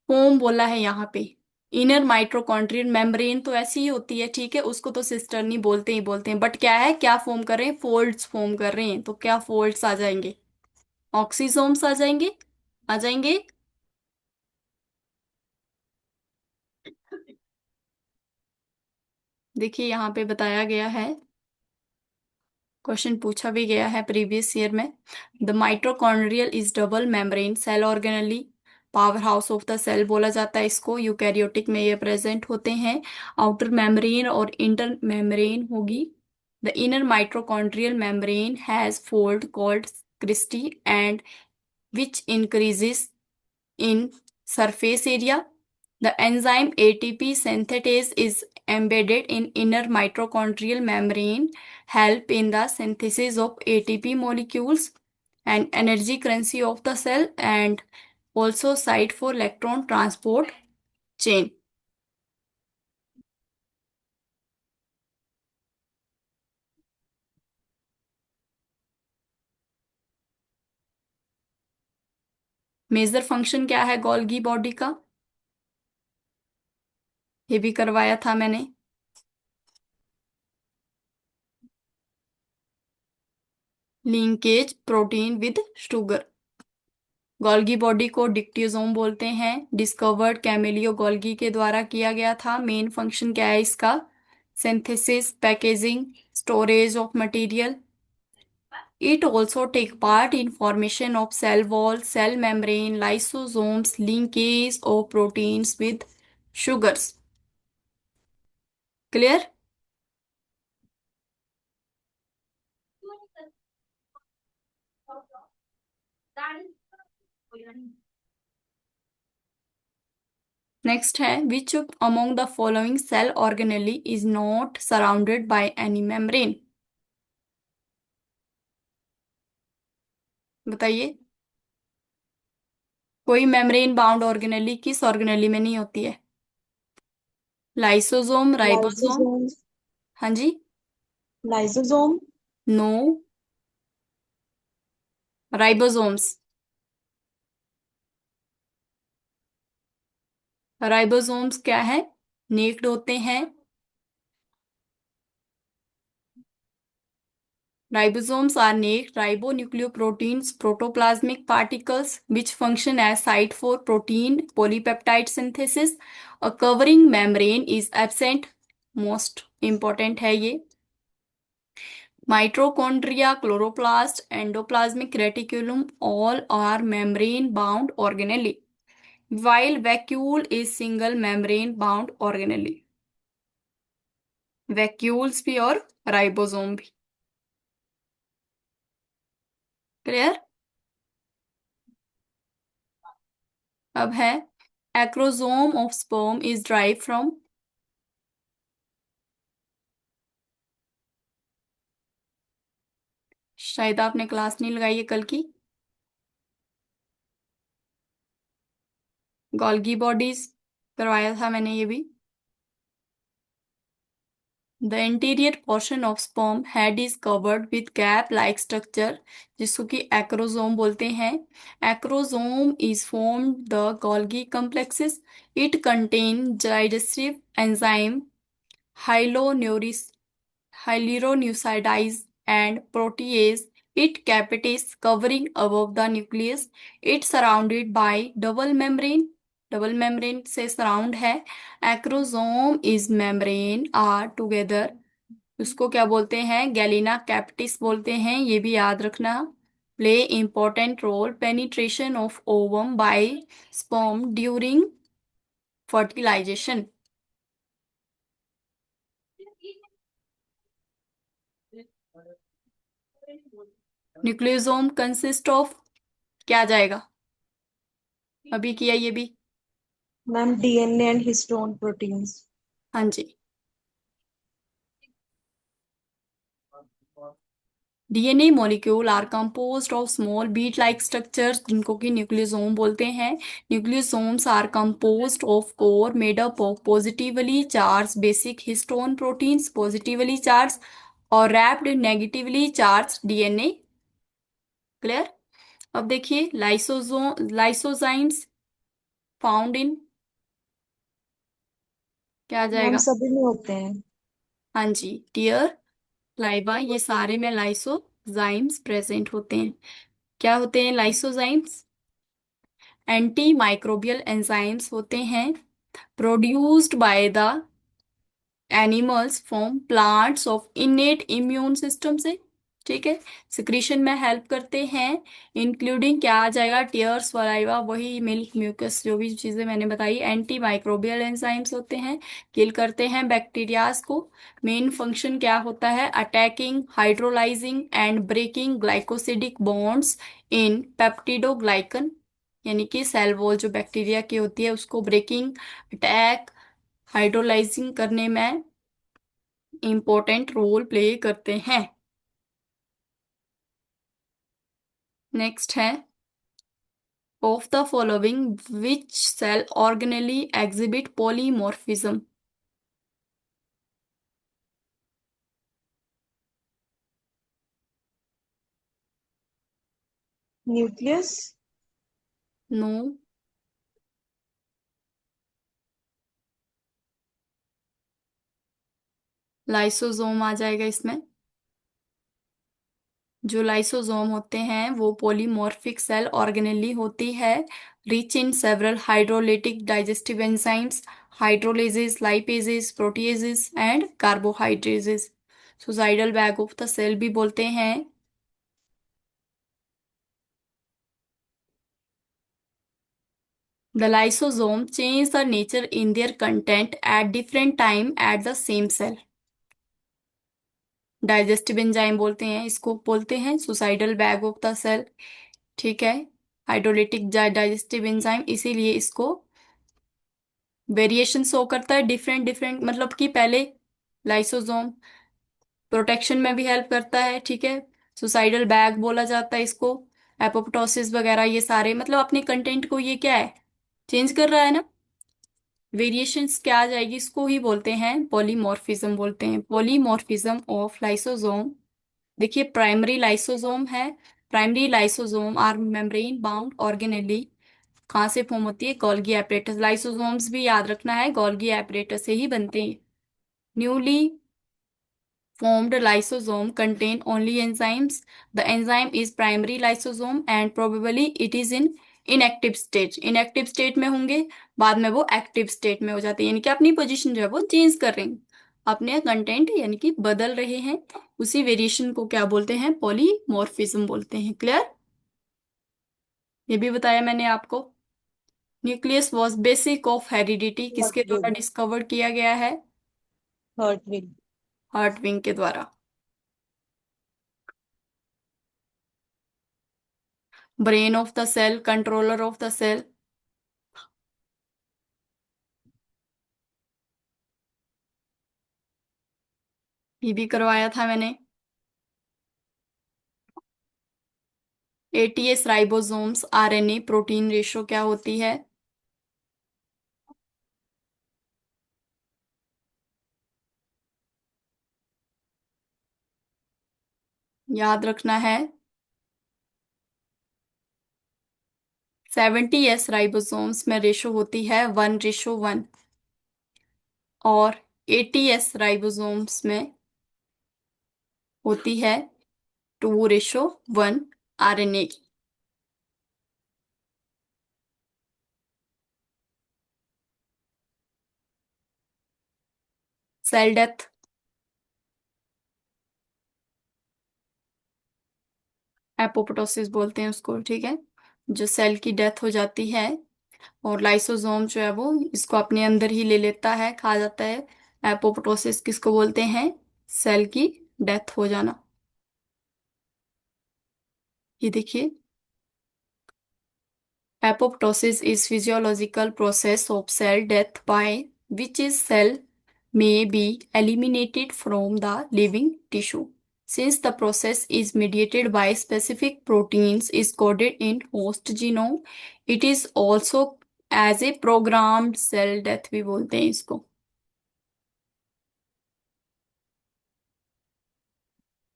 फोम बोला है यहाँ पे, इनर माइटोकॉन्ड्रियल मेम्ब्रेन तो ऐसी ही होती है, ठीक है, उसको तो सिस्टर नहीं बोलते ही बोलते हैं, बट क्या है, क्या फॉर्म कर रहे हैं, फोल्ड्स फॉर्म कर रहे हैं, तो क्या फोल्ड्स आ जाएंगे, ऑक्सीजोम्स आ जाएंगे, आ जाएंगे। देखिए यहाँ पे बताया गया है, क्वेश्चन पूछा भी गया है प्रीवियस ईयर में। The mitochondrial is double membrane cell organelle, power house of the cell बोला जाता है इसको, यूकैरियोटिक में ये प्रेजेंट होते हैं। आउटर मेम्ब्रेन और इंटर मेम्ब्रेन होगी। The inner mitochondrial membrane has fold called cristae and which increases in surface area. The enzyme ATP synthetase is embedded in inner mitochondrial membrane, help in the synthesis of ATP molecules and energy currency of the cell, and also site for electron transport chain. Major function क्या है Golgi body का, ये भी करवाया था मैंने। Linkage protein with sugar. Golgi body को dictyosome बोलते हैं, डिस्कवर्ड कैमेलियो गोल्गी के द्वारा किया गया था। मेन फंक्शन क्या है इसका, synthesis, packaging, storage of material. It also take part in formation of cell wall, cell membrane, lysosomes, linkage of proteins with sugars. Clear? Next है which among the following cell organelle is not surrounded by any membrane. बताइए, कोई membrane bound organelle किस organelle में नहीं होती है? Lysosome, ribosome. Lysosome. हाँ जी। लाइसोसोम। No, ribosomes. राइबोसोम्स क्या है? नेक्ड होते हैं। Ribosomes are naked ribonucleoproteins, protoplasmic particles, which function as site for protein polypeptide synthesis. A covering membrane is absent. Most important है ये। Mitochondria, chloroplast, endoplasmic reticulum, all are membrane-bound organelle, while vacuole is single membrane-bound organelle. Vacuoles भी और ribosome भी। Clear? अब है acrosome of sperm is drive from. शायद आपने class नहीं लगाई है कल की। गोल्गी बॉडीज करवाया था मैंने ये भी। The interior portion of sperm head is covered with cap like structure, जिसको कि एक्रोसोम बोलते हैं। Acrosome is form the Golgi complexes. It contain digestive enzyme hyaluronidase hyaluronidase and protease. It capitis covering above the nucleus. It surrounded by double membrane. Double membrane से surround है। Acrosome is membrane are together. उसको क्या बोलते हैं? Galina capitis बोलते हैं, ये भी याद रखना। Play important role penetration of ovum by sperm during fertilization. Nucleosome consist of क्या आ जाएगा? अभी किया ये भी। Ma'am DNA and histone proteins. हाँ जी। DNA molecule are composed of small bead like structures, जिनको कि न्यूक्लियोसोम बोलते हैं। Nucleosomes are composed of core made up of positively charge basic histone proteins, positively charge, और wrapped negatively charge DNA. Clear? अब देखिए lysozymes found in क्या आ ma'am जाएगा? सभी में होते हैं। हाँ जी, टीयर, लाइवा, ये सारे में लाइसोजाइम्स प्रेजेंट होते हैं। क्या होते हैं लाइसोजाइम्स? एंटी माइक्रोबियल एंजाइम्स होते हैं, produced by the animals from plants of इनेट immune system से। ठीक है, सिक्रीशन में हेल्प करते हैं। इंक्लूडिंग क्या आ जाएगा? टीयर्स, सलाइवा, वही मिल्क, म्यूकस, जो भी चीजें मैंने बताई। एंटी माइक्रोबियल एंजाइम्स होते हैं, किल करते हैं बैक्टीरियाज को। मेन फंक्शन क्या होता है? Attacking, hydrolysing and breaking glycosidic bonds in peptidoglycan, यानी कि सेल वॉल जो बैक्टीरिया की होती है उसको ब्रेकिंग, अटैक, हाइड्रोलाइजिंग करने में इम्पोर्टेंट रोल प्ले करते हैं। नेक्स्ट है of the following which cell organelle exhibit polymorphism. Nucleus. No, lysosome आ जाएगा इसमें। जो लाइसोसोम होते हैं वो पॉलीमॉर्फिक सेल ऑर्गेनेली होती है, rich in several hydrolytic digestive enzymes, hydrolases, lipases, proteases and carbohydrases. Suicidal bag of the cell भी बोलते हैं। The lysosome change the nature in their content at different time at the same cell. Digestive enzyme बोलते हैं इसको, बोलते हैं suicidal bag of the cell. ठीक है, हाइड्रोलिटिक डाइजेस्टिव एंजाइम, इसीलिए इसको वेरिएशन शो करता है डिफरेंट डिफरेंट, मतलब कि पहले लाइसोसोम प्रोटेक्शन में भी हेल्प करता है, ठीक है। सुसाइडल बैग बोला जाता है इसको, एपोप्टोसिस वगैरह, ये सारे मतलब अपने कंटेंट को ये क्या है, चेंज कर रहा है ना। वेरिएशंस क्या आ जाएगी, इसको ही बोलते हैं पॉलीमॉर्फिज्म, बोलते हैं पॉलीमॉर्फिज्म ऑफ लाइसोसोम। देखिए प्राइमरी लाइसोसोम है, primary lysosome are membrane bound organelle, कहाँ से फॉर्म होती है, गोल्गी एपरेटस। लाइसोसोम्स भी याद रखना है गोल्गी एपरेटस से ही बनते हैं। Newly formed lysosome contain only enzymes. The enzyme is primary lysosome and probably it is in inactive stage. Inactive state में होंगे, बाद में वो एक्टिव स्टेट में हो जाते हैं, यानी कि अपनी पोजीशन जो है वो चेंज कर रहे हैं, अपने कंटेंट यानी कि बदल रहे हैं। उसी वेरिएशन को क्या बोलते हैं, पॉलीमॉर्फिज्म बोलते हैं। क्लियर, ये भी बताया मैंने आपको। Nucleus was basic of heredity किसके द्वारा हर्टविल। डिस्कवर किया गया है, हर्टविल। हार्टविंग के द्वारा। Brain of the cell, controller of the cell, ये भी करवाया था मैंने। Eighty S ribosomes RNA protein ratio क्या होती है, याद रखना है। 70s राइबोसोम्स में रेशो होती है 1:1, और 80s राइबोसोम्स में होती है 2:1 आरएनए की। सेल डेथ, एपोप्टोसिस बोलते हैं उसको, ठीक है, जो सेल की डेथ हो जाती है, और लाइसोसोम जो है वो इसको अपने अंदर ही ले लेता है, खा जाता है। एपोप्टोसिस किसको बोलते हैं, सेल की डेथ हो जाना। ये देखिए, apoptosis is physiological process of cell death by which is cell may be eliminated from the living tissue. Since the process is mediated by specific proteins is coded in host genome, it is also as a programmed cell death भी बोलते हैं इसको।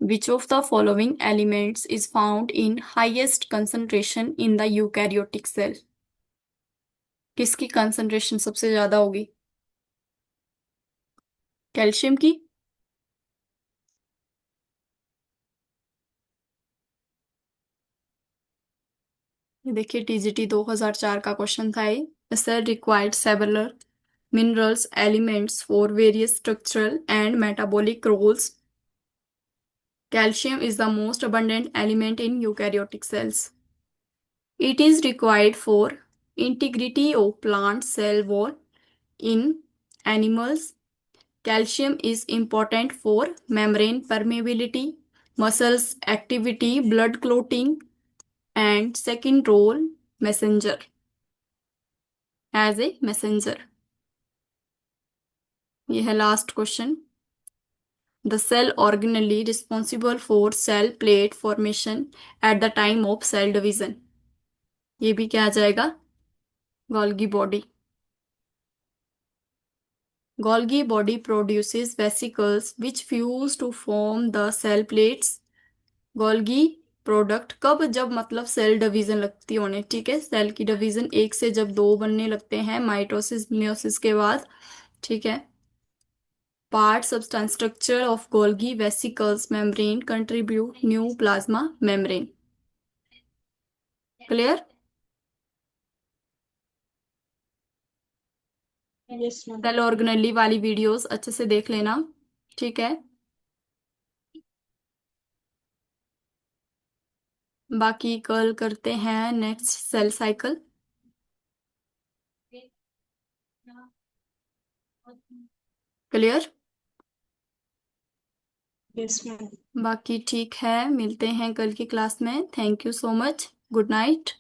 Which of the following elements is found in highest concentration in the eukaryotic cell? किसकी concentration सबसे ज्यादा होगी, calcium की। ये देखिए टीजीटी 2004 का क्वेश्चन था ये। A cell required several minerals elements for various structural and metabolic roles. Calcium is the most abundant element in eukaryotic cells. It is required for integrity of plant cell wall in animals. Calcium is important for membrane permeability, muscles activity, blood clotting, and second role messenger, as a messenger। ये है last question. The cell organelle responsible for cell plate formation at the time of cell division, ये भी क्या आ जाएगा, Golgi body. Golgi body produces vesicles which fuse to form the cell plates. Golgi product कब, जब मतलब cell division लगती होने, ठीक है, सेल की डिवीजन एक से जब दो बनने लगते हैं माइटोसिस मियोसिस के बाद, ठीक है। Parts substance structure of Golgi vesicles membrane contribute new plasma membrane. Clear? Yes ma'am. Cell organelle वाली वीडियोस अच्छे से देख लेना, ठीक है। बाकी कल करते हैं next cell cycle. Clear? Yes ma'am. बाकी ठीक है, मिलते हैं कल की क्लास में। Thank you so much. Good night.